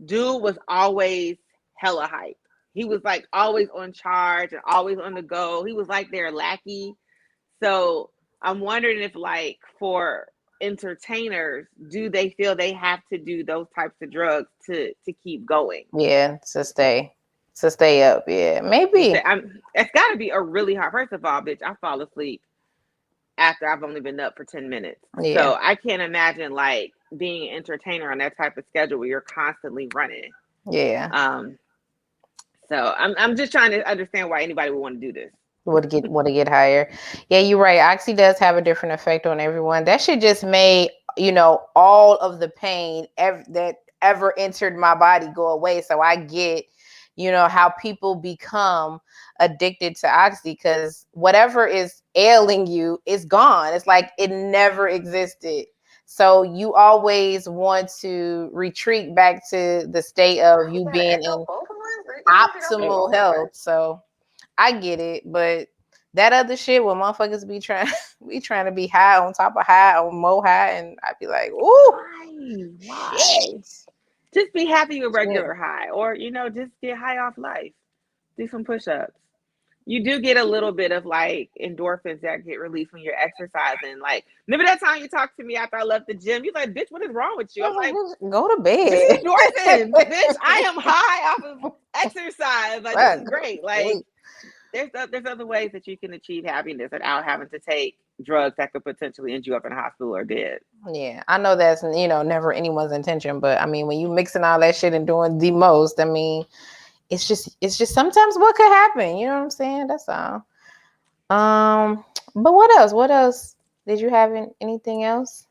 Dude was always hella hype. He was like always on charge and always on the go. He was like their lackey. So I'm wondering if like for entertainers, do they feel they have to do those types of drugs to keep going? Yeah, to stay up. Yeah, maybe. It's got to be a really hard. First of all, bitch, I fall asleep after I've only been up for 10 minutes. Yeah, So I can't imagine like being an entertainer on that type of schedule where you're constantly running. yeah. So I'm just trying to understand why anybody would want to do this. Want to get higher. Yeah, you're right. Oxy does have a different effect on everyone. That shit just made, all of the pain that ever entered my body go away. So I get, how people become addicted to Oxy, because whatever is ailing you is gone. It's like it never existed. So you always want to retreat back to the state of you being in optimal health. So I get it, but that other shit when motherfuckers be trying to be high on top of high on more high, and I'd be like, ooh, why? Just be happy with regular high, or just get high off life. Do some push-ups. You do get a little bit of like endorphins that get released when you're exercising. Like, remember that time you talked to me after I left the gym? You're like, bitch, what is wrong with you? I'm like, go to bed. This is endorphins, bitch. I am high off of exercise. Like, this is great. Like, there's other ways that you can achieve happiness without having to take drugs that could potentially end you up in a hospital or dead. Yeah, I know that's never anyone's intention, but I mean, when you mixing all that shit and doing the most, I mean, it's just sometimes what could happen. You know what I'm saying? That's all. But what else? What else? Did you have anything else?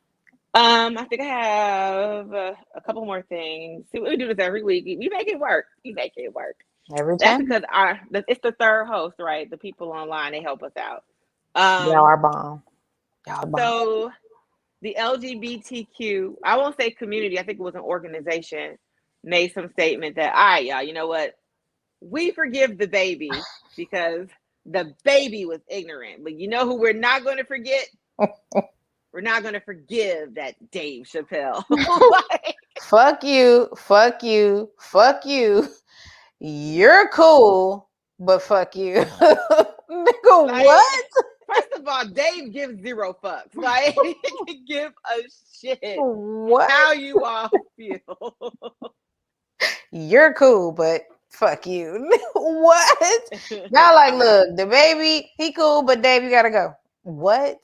I think I have a couple more things. See, we do this every week. We make it work. Every That's time. because it's the third host, right? The people online, they help us out. Y'all are bomb. So the LGBTQ, I won't say community, I think it was an organization, made some statement that, all right, y'all, you know what? We forgive the baby because the baby was ignorant. But you know who we're not going to forget? We're not going to forgive that Dave Chappelle. Fuck you. You're cool, but fuck you. Nigga, like, what? First of all, Dave gives zero fucks. Like, give a shit what? how you all feel. You're cool, but fuck you. What? Y'all like, look, the baby, he cool, but Dave, you gotta go. What?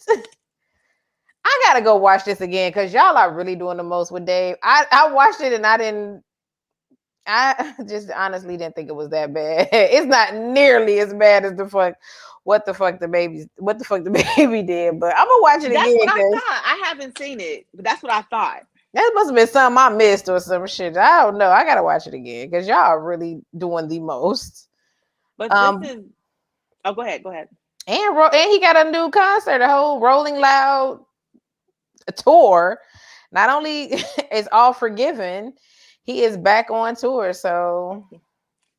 I gotta go watch this again because y'all are really doing the most with Dave. I watched it and I just honestly didn't think it was that bad. It's not nearly as bad as what the fuck the baby did. But I'm gonna watch it That's again. What I thought. I haven't seen it, but that's what I thought. That must have been something I missed or some shit. I don't know. I gotta watch it again because y'all are really doing the most. But this is. Oh, go ahead. And he got a new concert, a whole Rolling Loud tour. Not only is All Forgiven, he is back on tour. So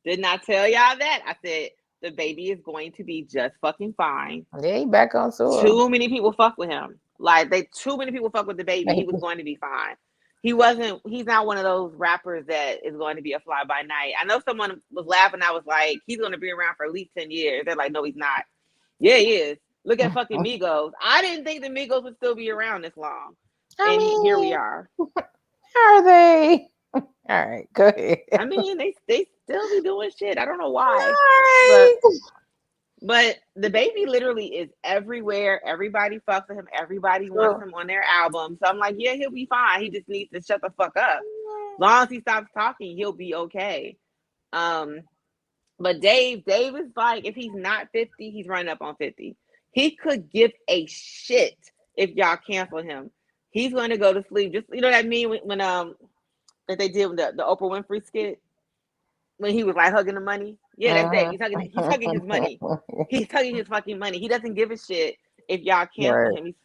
did not tell y'all that. I said the baby is going to be just fucking fine. Yeah, he back on tour. Too many people fuck with him. Like too many people fuck with the baby. He was going to be fine. He's not one of those rappers that is going to be a fly by night. I know someone was laughing. I was like, he's going to be around for at least 10 years. They're like, no, he's not. Yeah, he is. Look at fucking Migos. I didn't think the Migos would still be around this long. Here we are. Are they? All right, go ahead. I mean, they still be doing shit. I don't know why. Right. But the baby literally is everywhere. Everybody fucks with him. Everybody wants him on their album. So I'm like, yeah, he'll be fine. He just needs to shut the fuck up. As long as he stops talking, he'll be okay. But Dave is like, if he's not 50, he's running up on 50. He could give a shit if y'all cancel him. He's going to go to sleep. Just, you know what I mean? When that they did with the Oprah Winfrey skit, when he was like hugging the money. Yeah, that's Dave. He's hugging his money. He's hugging his fucking money. He doesn't give a shit if y'all cancel him.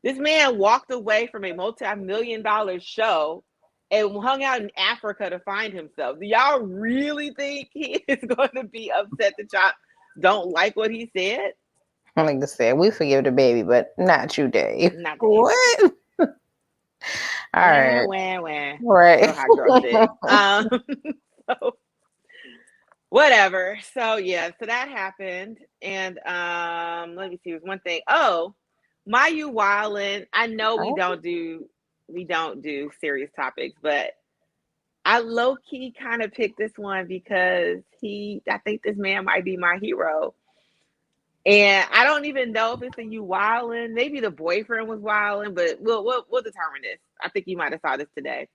This man walked away from a multi-million-dollar show and hung out in Africa to find himself. Do y'all really think he is going to be upset that y'all don't like what he said? I like to say, we forgive the baby, but not you, Dave. Not Dave. What? All right. Right. So hot girl shit. So whatever. So yeah, so that happened. And let me see, there's one thing. Oh, my you wildin'. I know we don't do serious topics, but I low-key kind of picked this one because I think this man might be my hero. And I don't even know if it's a you wildin'. Maybe the boyfriend was wildin', but we'll determine this. I think you might have saw this today.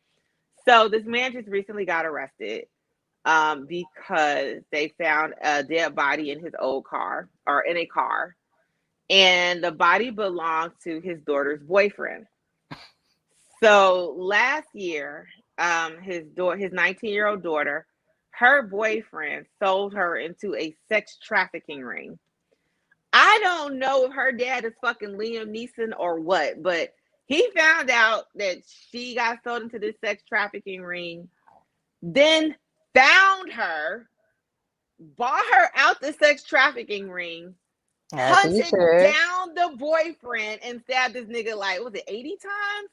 So this man just recently got arrested. because they found a dead body in his old car, or in a car, and the body belonged to his daughter's boyfriend. So last year, his 19-year-old daughter, her boyfriend sold her into a sex trafficking ring. I don't know if her dad is fucking Liam Neeson or what, but he found out that she got sold into this sex trafficking ring, then found her, bought her out the sex trafficking ring, hunted down the boyfriend, and stabbed this nigga like, was it 80 times?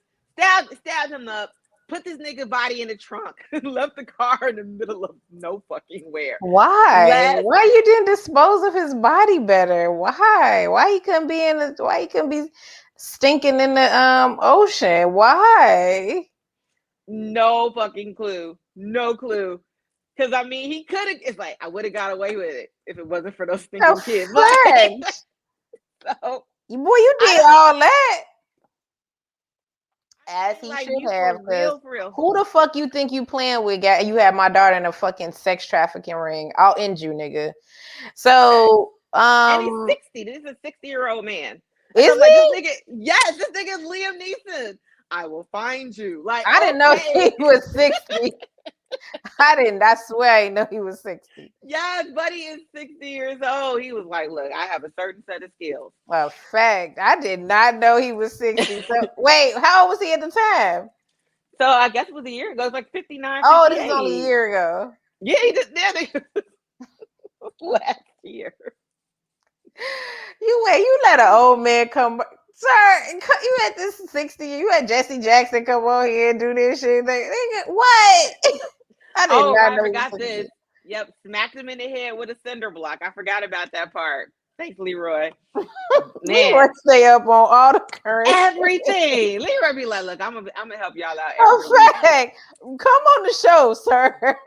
Stabbed him up, put this nigga body in the trunk, left the car in the middle of no fucking where. Why? Why you didn't dispose of his body better? Why he couldn't be stinking in the ocean? Why? No fucking clue. No clue. Because I mean, he could have. It's like I would have got away with it if it wasn't for those stinking kids. Like, so, boy, you did all that. As he like should have. For real. Who the fuck you think you playing with? You had my daughter in a fucking sex trafficking ring. I'll end you, nigga. So, and he's 60. This is a 60-year-old man. Is he? Like, this nigga, yes, this nigga is Liam Neeson. I will find you. Like, I didn't know he was 60. I swear I didn't know he was 60. Yes, buddy is 60 years old. He was like, look, I have a certain set of skills. A fact. I did not know he was 60. So wait, how old was he at the time? So I guess it was a year ago. It's like 59. Oh, this is only a year ago. Yeah, he just did last year. You let an old man come. Sir, you had this 60. You had Jesse Jackson come on here and do this shit. What? I forgot this. Yep, smacked him in the head with a cinder block. I forgot about that part. Thanks, Leroy. Man, Leroy stay up on all the current everything. Leroy be like, look, I'm gonna help y'all out. Fact. Come on the show, sir.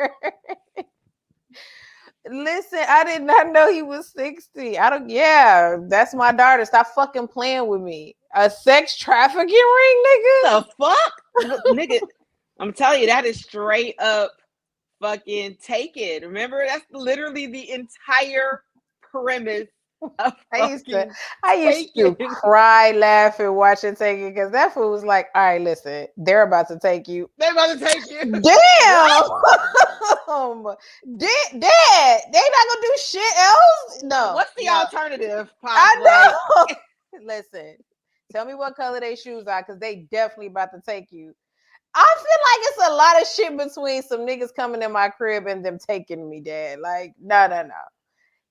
Listen, I did not know he was 60. Yeah, that's my daughter. Stop fucking playing with me. A sex trafficking ring, nigga? The fuck? Nigga, I'm telling you, that is straight up fucking Taken. Remember, that's literally the entire premise of I used to cry, laughing, watching Taken, because that fool was like, all right, listen, they're about to take you. They're about to take you. Damn! Dad, they not gonna do shit else? No. What's the alternative? I know. Listen, tell me what color they shoes are, because they definitely about to take you. I feel like it's a lot of shit between some niggas coming in my crib and them taking me, Dad. Like, no.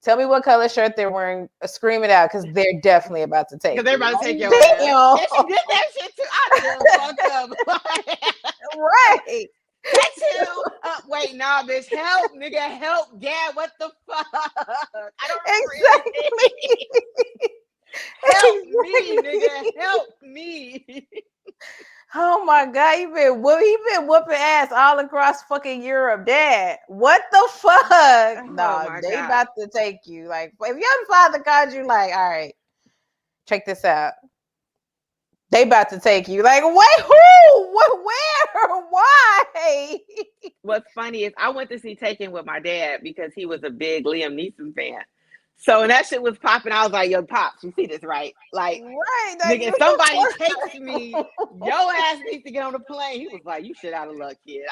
Tell me what color shirt they're wearing. Scream it out, because they're definitely about to take. Because they're about to take your ass. Yeah, she did that shit too. I did fucked up. Right. That too. Wait, nah, bitch. Help, nigga. Help, Dad. What the fuck? I don't remember anything. Help me, nigga. Help me. Oh my God, he been whooping ass all across fucking Europe, Dad. What the fuck? Oh they God. About to take you. Like, if your father called you, like, all right, check this out. They about to take you. Like, wait, who? Where? Why? What's funny is I went to see Taken with my dad because he was a big Liam Neeson fan. So when that shit was popping, I was like, yo, Pops, you see this, right? Like, right, nigga, if somebody takes me, your ass needs to get on the plane. He was like, you shit out of luck, kid.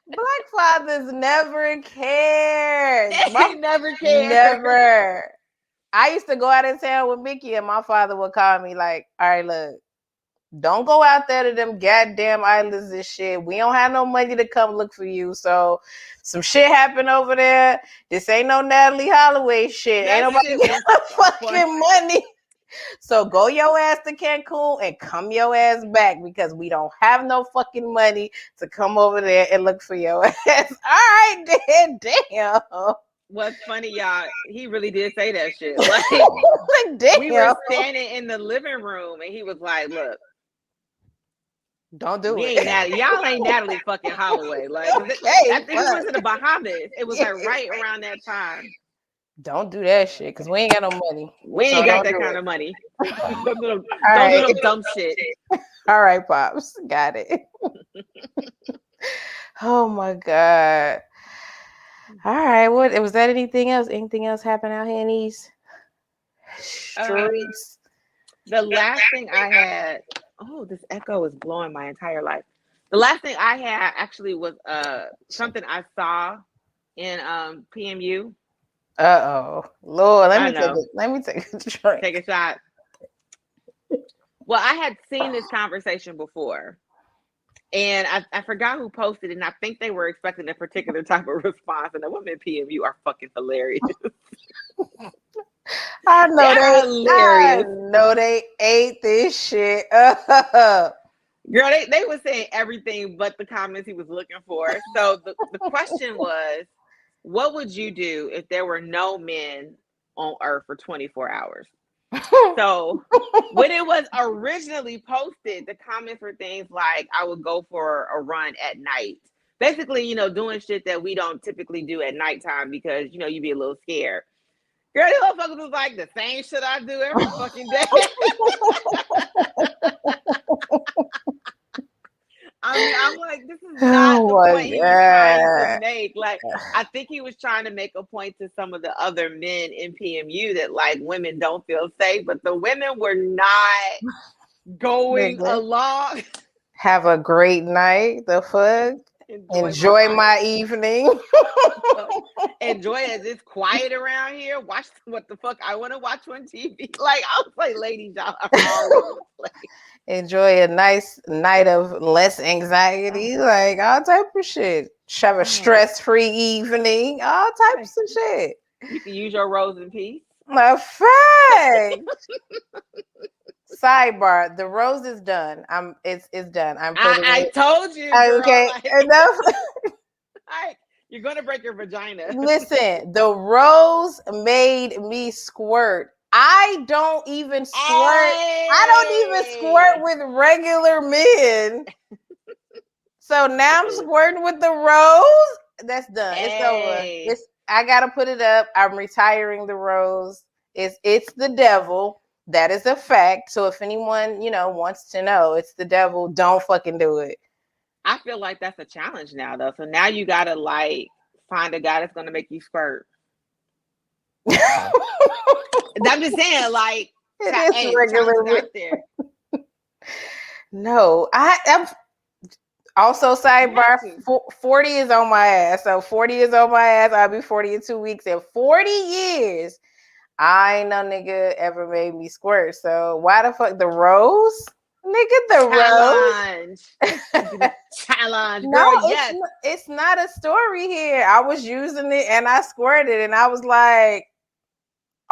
Black fathers never cared. They never cared. Never. I used to go out of town with Mickey, and my father would call me like, all right, look, don't go out there to them goddamn islands and shit. We don't have no money to come look for you. So some shit happened over there. This ain't no Natalie Holloway shit. Ain't nobody got fucking money. So go your ass to Cancun and come your ass back, because we don't have no fucking money to come over there and look for your ass. All right, then, damn. What's funny, y'all, he really did say that shit. Like, damn. We were standing in the living room and he was like, look, don't do it. Y'all ain't Natalie fucking Holloway. Like, I think it was in the Bahamas. It was like right around that time. Don't do that shit, because we ain't got no money. We ain't got that kind of money. Don't do no dumb shit. All right, Pops. Got it. Oh my God. All right. What was that? Anything else? Anything else happen out here in these streets? The last thing I had. Oh, this echo is blowing my entire life. The last thing I had actually was something I saw in PMU. Uh-oh. Lord, I know. let me take a drink. Take a shot. Well, I had seen this conversation before. And I forgot who posted it, and I think they were expecting a particular type of response. And the women PMU are fucking hilarious. I know They're hilarious. I know they ate this shit up. Girl, they were saying everything but the comments he was looking for. So the question was, what would you do if there were no men on Earth for 24 hours? So when it was originally posted, the comments were things like, I would go for a run at night. Basically, you know, doing shit that we don't typically do at nighttime because, you know, you'd be a little scared. Girl, these motherfuckers was like the same shit I do every fucking day. I mean, I'm like, this is not the point he was trying to make. Like, I think he was trying to make a point to some of the other men in PMU that, like, women don't feel safe, but the women were not going along. Have a great night. The fuck? Enjoy my evening. Enjoy it. It's quiet around here. Watch what the fuck I want to watch on TV. Like, I was like, ladies, y'all are all over the place. Enjoy a nice night of less anxiety, like all type of shit. Have a stress-free evening, all types of shit. You can use your rose in peace. My fact. Sidebar: the rose is done. It's done. I told you, girl. Okay, enough. You're gonna break your vagina. Listen, the rose made me squirt. I don't even squirt. I don't even squirt with regular men. So now I'm squirting with the rose. That's done. It's over. I gotta put it up. I'm retiring the rose. It's the devil. That is a fact. So if anyone, you know, wants to know, it's the devil. Don't fucking do it. I feel like that's a challenge now, though. So now you gotta like find a guy that's gonna make you squirt. I'm just saying, like, it is regular out there. No, I'm also sidebar. 40 is on my ass. So 40 is on my ass. I'll be 40 in 2 weeks. In 40 years, I ain't no nigga ever made me squirt. So why the fuck the rose? Nigga, the rose. Challenge, girl. No, yes. It's not a story here. I was using it and I squirted and I was like,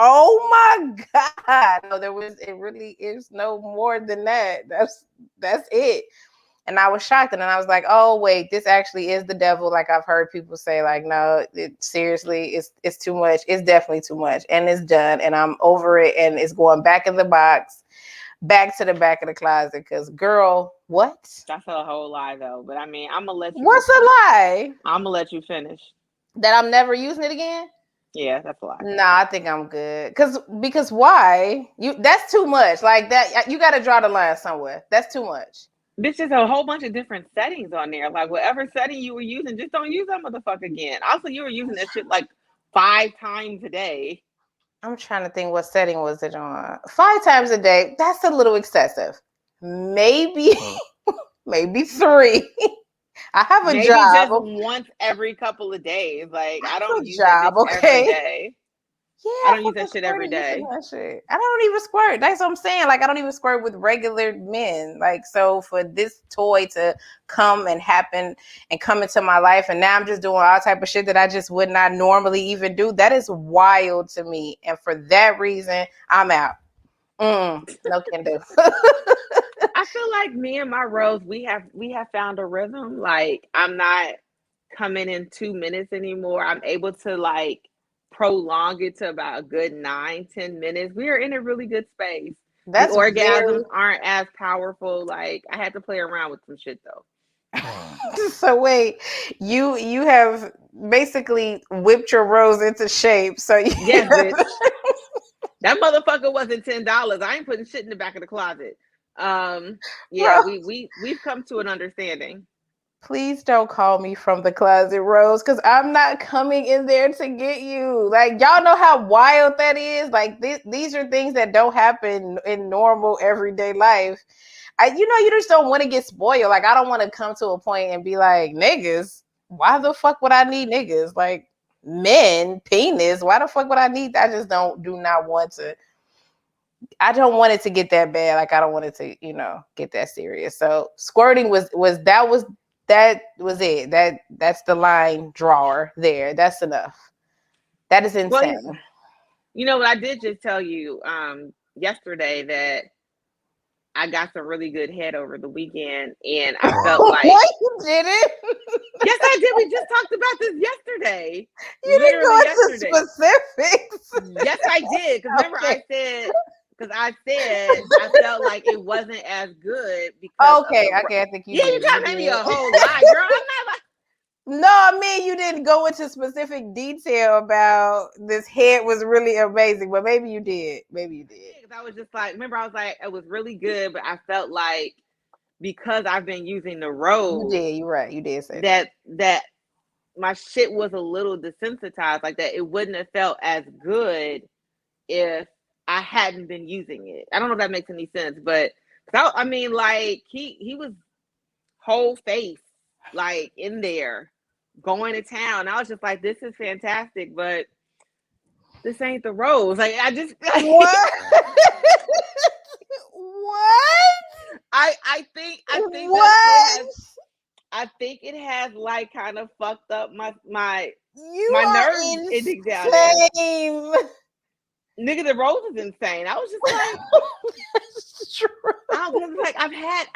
oh my God. No, it really is no more than that. That's it. And I was shocked. And then I was like, oh wait, this actually is the devil. Like I've heard people say, like, no, seriously, it's too much. It's definitely too much. And it's done. And I'm over it. And it's going back in the box. Back to the back of the closet, because girl, what? That's a whole lie, though. But I mean, I'm gonna let you. What's a lie? I'm gonna let you finish. That I'm never using it again? Yeah, that's a lie. Nah, I think I'm good. Because why? That's too much. Like that, you got to draw the line somewhere. That's too much. This is a whole bunch of different settings on there. Like whatever setting you were using, just don't use that motherfucker again. Also, you were using that shit like 5 times a day. I'm trying to think what setting was it on. 5 times a day. That's a little excessive. Maybe 3. I have a job. Just once every couple of days. Like I don't use that every day. Yeah, I don't use that shit every day. I don't even squirt. That's what I'm saying. Like, I don't even squirt with regular men. Like, so for this toy to come and happen and come into my life, and now I'm just doing all type of shit that I just would not normally even do. That is wild to me. And for that reason, I'm out. No can do. I feel like me and my Rose, we have found a rhythm. Like, I'm not coming in 2 minutes anymore. I'm able to like prolong it to about a good 9-10 minutes. We are in a really good space. The orgasms aren't as powerful. Like I had to play around with some shit though. So wait, you have basically whipped your Rose into shape. So yes, bitch. That motherfucker wasn't $10. I ain't putting shit in the back of the closet. Yeah, we've come to an understanding. Please don't call me from the closet, Rose, because I'm not coming in there to get you. Like, y'all know how wild that is? Like, these are things that don't happen in normal everyday life. You just don't want to get spoiled. Like, I don't want to come to a point and be like, niggas, why the fuck would I need niggas? Like, men, penis, why the fuck would I need? I just do not want to. I don't want it to get that bad. Like, I don't want it to, get that serious. So squirting was it. That's the line drawer there. That's enough. That is insane. Well, you know what? I did just tell you yesterday that I got some really good head over the weekend, and I felt like what, you did it? Yes, I did. We just talked about this yesterday. You didn't go into specifics. Yes, I did. Because remember, I said I felt like it wasn't as good because. Okay, I think you. Yeah, did. You trying to make me a whole lie, girl. I'm not like. No, I mean, you didn't go into specific detail about this head was really amazing, but maybe you did. Because I was just like, remember, I was like, it was really good, but I felt like because I've been using the Rose. You did. You're right. You did say that my shit was a little desensitized, like that. It wouldn't have felt as good if I hadn't been using it. I don't know if that makes any sense, but I mean, like he was whole face, like in there, going to town. I was just like, this is fantastic, but this ain't the Rose. Like, I just what? What? I think what? I think it has like kind of fucked up my nerves ending down there. Nigga, the Rose is insane. I was just like, that's true. I was like, I've had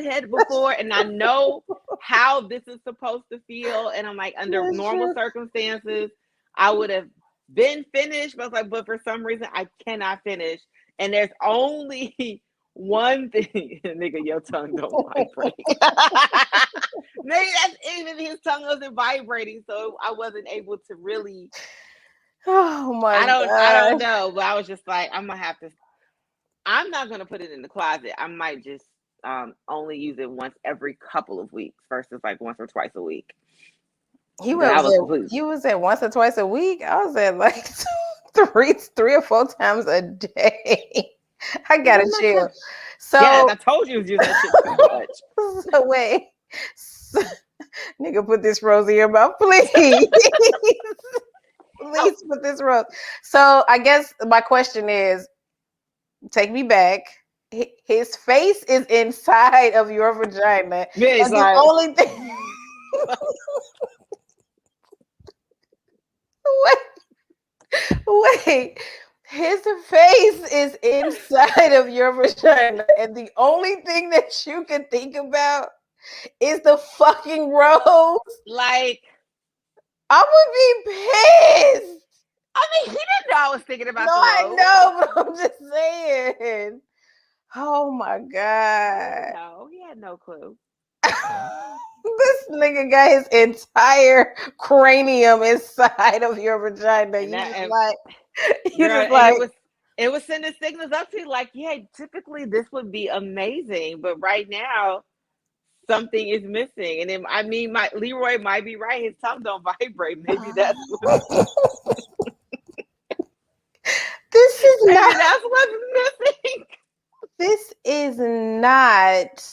head before, and I know how this is supposed to feel. And I'm like, under normal circumstances, I would have been finished. But I was like, but for some reason, I cannot finish. And there's only one thing, nigga, your tongue don't vibrate. Maybe that's even his tongue wasn't vibrating, so I wasn't able to really. Oh my God. I don't know, but I was just like, I'm not gonna put it in the closet. I might just only use it once every couple of weeks versus like once or twice a week. He was at once or twice a week. I was at like three or four times a day. I gotta chill. So yeah, I told you that shit too much. So wait, nigga, put this rose in your mouth, please. Please put this rose. So I guess my question is, take me back. His face is inside of your vagina. Yeah, and the only thing. Wait. His face is inside of your vagina, and the only thing that you can think about is the fucking rose. Like, I would be pissed. I mean, he didn't know I was thinking about the rose. I know, but I'm just saying. Oh my God. No, he had no clue. This nigga got his entire cranium inside of your vagina. It was sending signals up to you like, yeah, typically this would be amazing, but right now something is missing. And then, I mean, Leroy might be right. His tongue don't vibrate. Maybe that's what. That's what's missing. This is not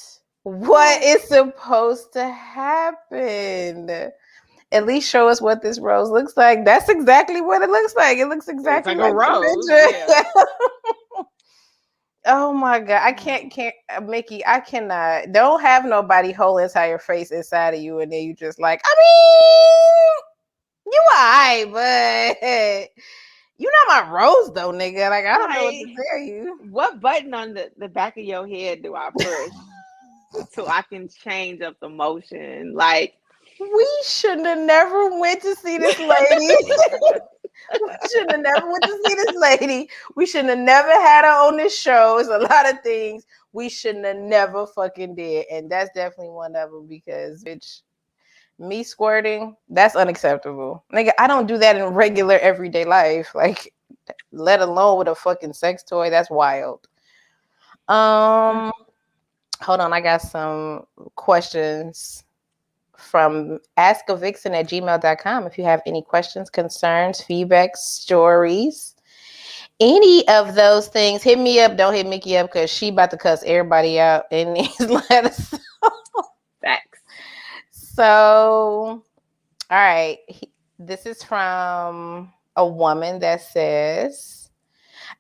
what is supposed to happen. At least show us what this rose looks like. That's exactly what it looks like. It looks exactly like a rose. Yeah. Oh my God. I can't, Mickey, I cannot. Don't have nobody whole entire face inside of you and then you just like, I mean, you alright, but you're not my rose though, nigga. Like, I don't know what to tell you. What button on the back of your head do I push so I can change up the motion? Like, we shouldn't have never went to see this lady. We shouldn't have never went to see this lady. We shouldn't have never had her on this show. It's a lot of things we shouldn't have never fucking did. And that's definitely one of them because, bitch, me squirting, that's unacceptable. Nigga, I don't do that in regular everyday life. Like, let alone with a fucking sex toy. That's wild. Hold on, I got some questions from askavixen@gmail.com. If you have any questions, concerns, feedback, stories, any of those things, hit me up. Don't hit Mickey up because she about to cuss everybody out in these letters. Facts. So, all right. This is from a woman that says,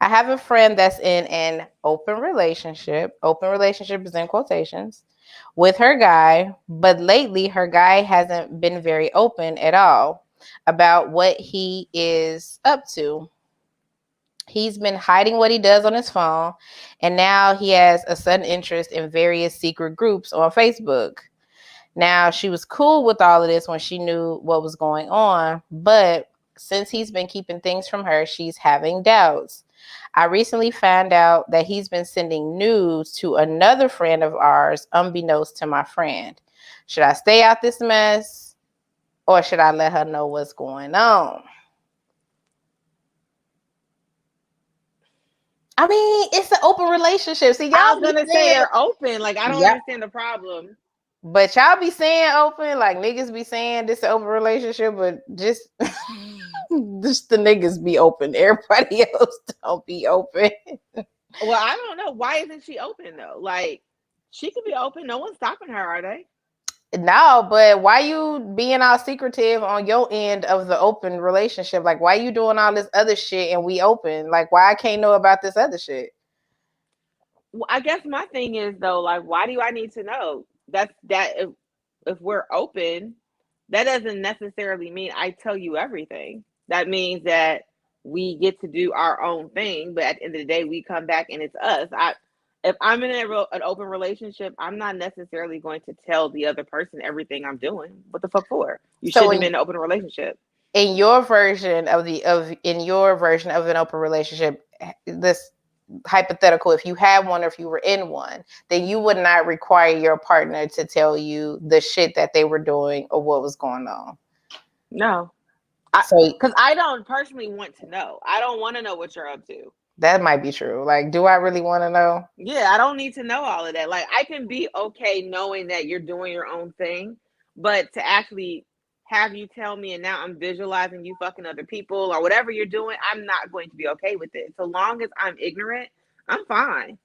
I have a friend that's in an open relationship. Open relationship is in quotations with her guy, but lately her guy hasn't been very open at all about what he is up to. He's been hiding what he does on his phone, and now he has a sudden interest in various secret groups on Facebook. Now, she was cool with all of this when she knew what was going on, but since he's been keeping things from her, she's having doubts. I recently found out that he's been sending nudes to another friend of ours, unbeknownst to my friend. Should I stay out this mess, or should I let her know what's going on? I mean, it's an open relationship. See, y'all I was gonna say they're open. Like, I don't understand the problem. But y'all be saying open, like niggas be saying this is an open relationship, but just just the niggas be open. Everybody else don't be open. Well, I don't know. Why isn't she open though? Like, she could be open. No one's stopping her, are they? No, but why you being all secretive on your end of the open relationship? Like, why you doing all this other shit and we open? Like, why I can't know about this other shit? Well, I guess my thing is though, like, why do I need to know? That's that if we're open, that doesn't necessarily mean I tell you everything. That means that we get to do our own thing, but at the end of the day, we come back and it's us. If I'm in an open relationship, I'm not necessarily going to tell the other person everything I'm doing. What the fuck for? You shouldn't be in an open relationship. In your version of an open relationship, this hypothetical, if you had one or if you were in one, then you would not require your partner to tell you the shit that they were doing or what was going on. No. Because I don't personally want to know. I don't want to know what you're up to. That might be true. Like, do I really want to know? Yeah, I don't need to know all of that. Like, I can be okay knowing that you're doing your own thing, but to actually have you tell me and now I'm visualizing you fucking other people or whatever you're doing, I'm not going to be okay with it. So long as I'm ignorant, I'm fine.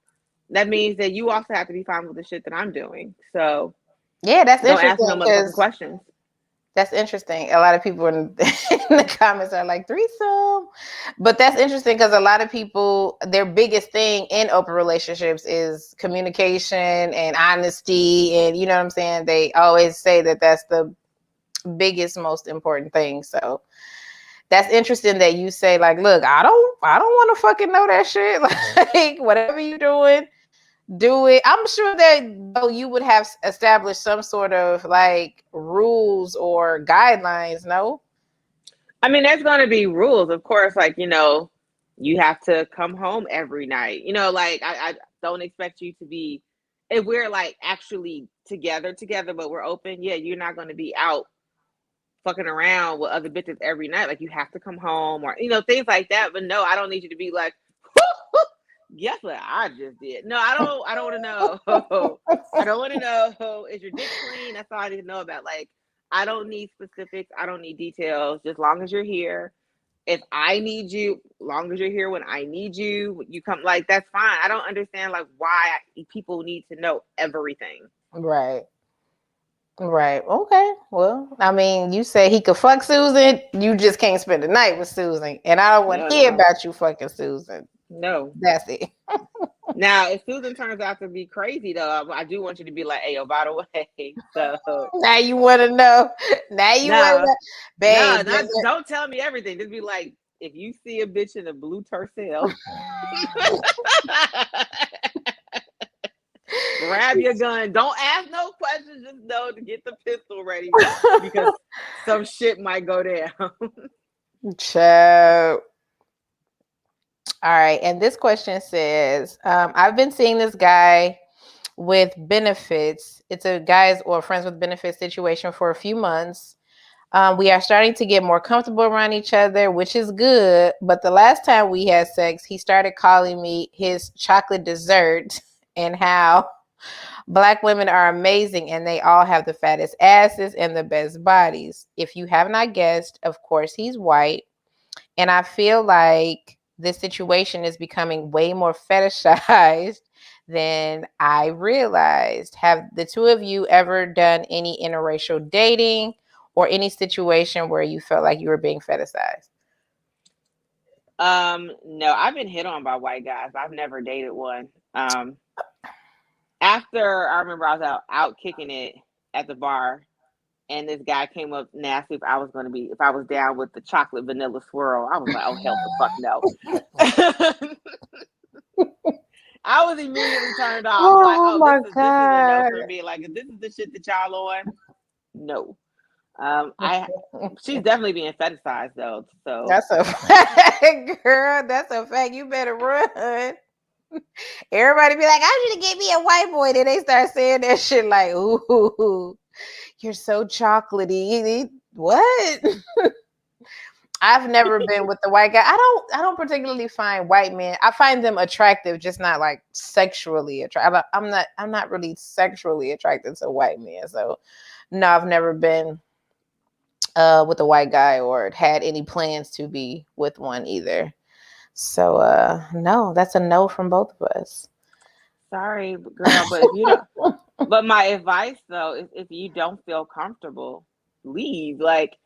That means that you also have to be fine with the shit that I'm doing. So yeah, that's don't interesting. Ask no motherfucking questions. That's interesting. A lot of people in the comments are like threesome, but that's interesting because a lot of people, their biggest thing in open relationships is communication and honesty, and you know what I'm saying. They always say that that's the biggest, most important thing. So that's interesting that you say like, look, I don't want to fucking know that shit. Like, whatever you're doing, do it. I'm sure that though you would have established some sort of like rules or guidelines. No, I mean, there's going to be rules, of course. Like, you have to come home every night. Like I don't expect you to be, if we're like actually together, but we're open. Yeah, you're not going to be out fucking around with other bitches every night. Like, you have to come home or things like that. But no, I don't need you to be like, guess what I just did. No, I don't want to know. I don't want to know. Is your dick clean? That's all I need to know about. Like, I don't need specifics. I don't need details. Just long as you're here. If I need you, long as you're here when I need you, you come, like, that's fine. I don't understand like why people need to know everything. Right. Okay. Well, I mean, you say he could fuck Susan. You just can't spend the night with Susan, and I don't want to hear about you fucking Susan. No, that's it. Now, if Susan turns out to be crazy, though, I do want you to be like, "Hey, yo, by the way." So now you want to know. Now you want to, babe. Don't tell me everything. Just be like, if you see a bitch in a blue Tercel, grab your gun. Don't ask no questions. Just know to get the pistol ready because some shit might go down. Ciao. All right, and this question says, I've been seeing this guy with benefits. It's a guys or friends with benefits situation for a few months. We are starting to get more comfortable around each other, which is good. But the last time we had sex, he started calling me his chocolate dessert and how Black women are amazing and they all have the fattest asses and the best bodies. If you have not guessed, of course he's white. And I feel like this situation is becoming way more fetishized than I realized. Have the two of you ever done any interracial dating or any situation where you felt like you were being fetishized? No, I've been hit on by white guys. I've never dated one. After I remember I was out kicking it at the bar, and this guy came up and asked if I was down with the chocolate vanilla swirl. I was like, oh hell the fuck no. I was immediately turned off. Like, Oh my this is a no God. for me. Like, if this is the shit that y'all on, no. She's definitely being fetishized though. So That's a fact, girl. That's a fact. You better run. Everybody be like, I should get me a white boy. Then they start saying that shit like, ooh, you're so chocolatey. What? I've never been with the white guy. I don't particularly find white men. I find them attractive, just not like sexually attractive. I'm not really sexually attracted to white men. So no, I've never been with a white guy or had any plans to be with one either. So no, that's a no from both of us. sorry, girl, but if you don't, but my advice though is if you don't feel comfortable, leave. Like,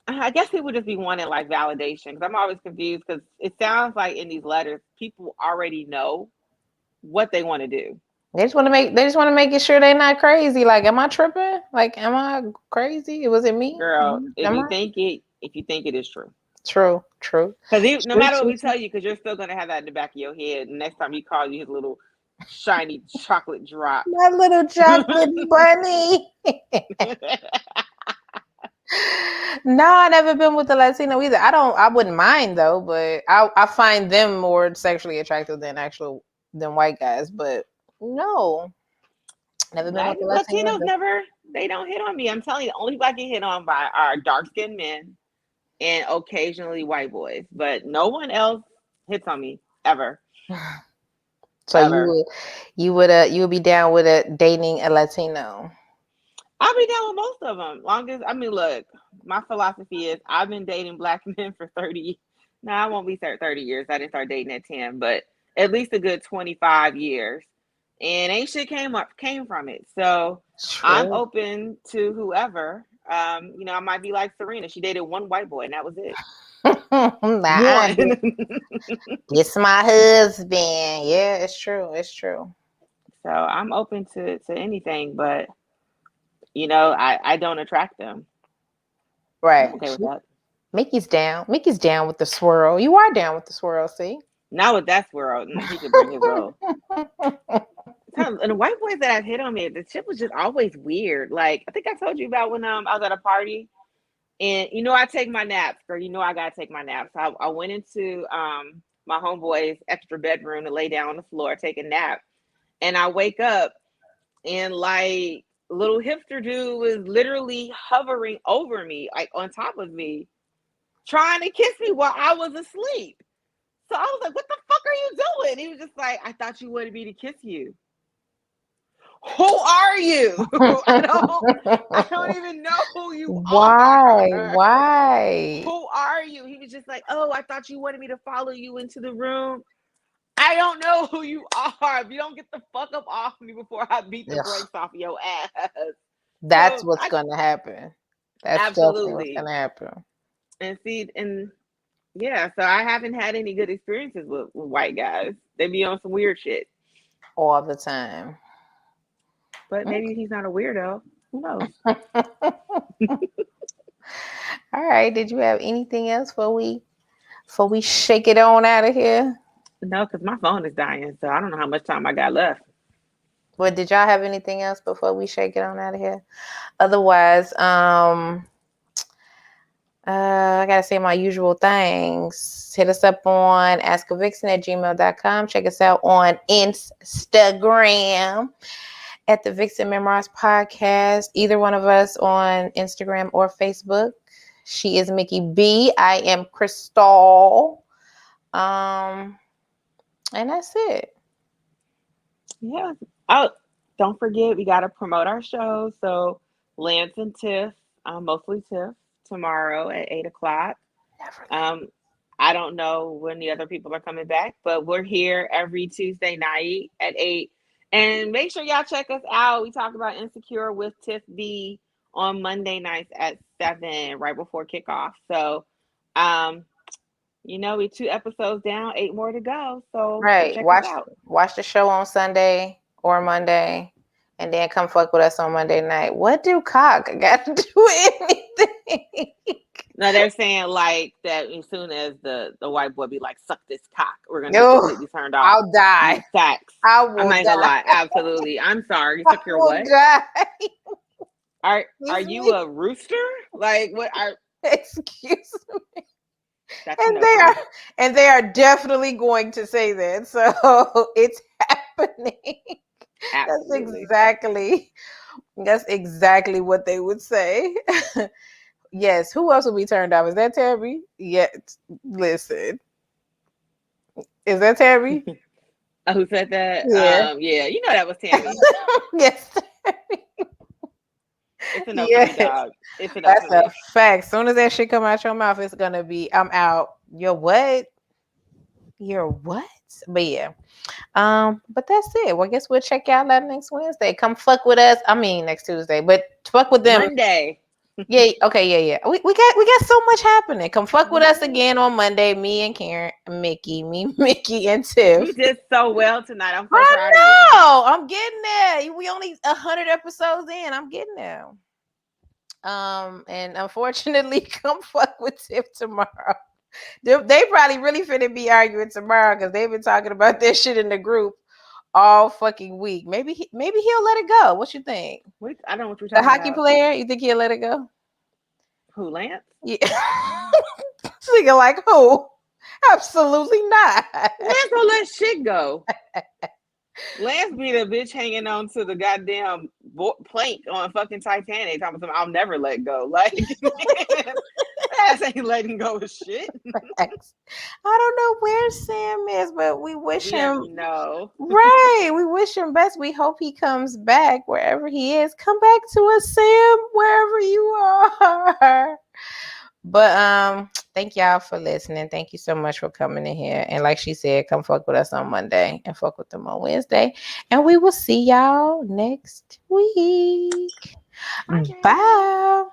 I guess people just be wanting like validation because I'm always confused because it sounds like in these letters people already know what they want to do. They just want to make it sure they're not crazy. Like, am I tripping? Like, am I crazy? Was it me? Girl, Am I? if you think it is true. True. Because no True, matter what true, we true. tell you, because you're still gonna have that in the back of your head. Next time he calls you his little shiny chocolate drop. My little chocolate bunny. No, I never been with a Latino either. I wouldn't mind though, but I find them more sexually attractive than white guys. But no, never been with a Latino Latinos either. never, they don't hit on me. I'm telling you, the only people I get hit on by are dark skinned men and occasionally white boys, but no one else hits on me ever. So Ever. you would be down with dating a Latino. I'll be down with most of them. Long as, I mean, look, my philosophy is I've been dating black men for 30. No, I won't be 30 years. I didn't start dating at 10, but at least a good 25 years. And ain't shit came from it. So I'm True. open to whoever. I might be like Serena. She dated one white boy and that was it. Nah, One. this my husband. Yeah, it's true. It's true. So I'm open to anything, but I don't attract them. I'm Right. okay with that. Mickey's down. Mickey's down with the swirl. You are down with the swirl, see? Not with that swirl. He could bring his little. And the white boys that have hit on me, the shit was just always weird. Like I think I told you about when I was at a party, and I take my naps, girl. I gotta take my naps. I went into my homeboy's extra bedroom to lay down on the floor, take a nap, and I wake up and like little hipster dude was literally hovering over me, like on top of me, trying to kiss me while I was asleep. So I was like, "What the fuck are you doing?" He was just like, "I thought you wanted me to kiss you." Who are you? I don't even know who you Why? are. Why? Who are you? He was just like, "Oh, I thought you wanted me to follow you into the room." I don't know who you are. If you don't get the fuck up off me before I beat the Ugh. brakes off your ass. That's So what's gonna happen. That's definitely what's absolutely. gonna happen. And yeah, so I haven't had any good experiences with white guys. They be on some weird shit. All the time. But maybe he's not a weirdo. Who knows? All right. Did you have anything else before we shake it on out of here? No, because my phone is dying, so I don't know how much time I got left. Well, did y'all have anything else before we shake it on out of here? Otherwise, I gotta say my usual things. Hit us up on askavixen@gmail.com. Check us out on Instagram at the Vixen Memoirs Podcast. Either one of us on Instagram or Facebook. She is Mickey B. I am Crystal. And that's it. Yeah. Oh, don't forget, we got to promote our show. So Lance and Tiff, mostly Tiff, tomorrow at 8 o'clock. I don't know when the other people are coming back, but we're here every Tuesday night at 8. And make sure y'all check us out. We talk about Insecure with Tiff B on Monday nights at 7, right before kickoff. So, we're 2 episodes down, 8 more to go. So check us out. Watch the show on Sunday or Monday, and then come fuck with us on Monday night. What do cock got to do with anything? No, they're saying like that as soon as the white boy be like, suck this cock, we're gonna be completely turned off. I'll die. Facts. I'm not gonna lie. Absolutely. I'm sorry. You took your what? Die. Are you a rooster? Like what are excuse me? And they are definitely going to say that. So it's happening. Absolutely. That's exactly what they would say. Yes. Who else will be turned off? Is that Tabby? Yes. Listen. Is that Tabby? Who said that? Yeah. That was Tammy. Yes. It's an opening, dog. It's an That's opening. a fact. As soon as that shit come out your mouth, it's gonna be, I'm out. You're what? But yeah. But that's it. Well, I guess we'll check y'all out next Wednesday. Come fuck with us. I mean next Tuesday, but fuck with them. Monday. Yeah, okay, yeah. We got so much happening. Come fuck with us again on Monday. Me and Karen, Mickey and Tiff. You did so well tonight. I'm so proud of you. I'm getting there. We only 100 episodes in. I'm getting there. And unfortunately, come fuck with Tiff tomorrow. They probably really finna be arguing tomorrow because they've been talking about this shit in the group all fucking week. Maybe he'll let it go. What you think? I don't know what you're talking about. The hockey about. player, you think he'll let it go? Who, Lance? Yeah. Thinking like who? Absolutely not. Lance gonna let shit go. Lance be the bitch hanging on to the goddamn plank on fucking Titanic. Talking about, I'll never let go. Like, ass ain't letting go of shit. I don't know where Sam is, but we wish him. No. Right. We wish him best. We hope he comes back wherever he is. Come back to us, Sam, wherever you are. But thank y'all for listening. Thank you so much for coming in here. And like she said, come fuck with us on Monday and fuck with them on Wednesday. And we will see y'all next week. Bye.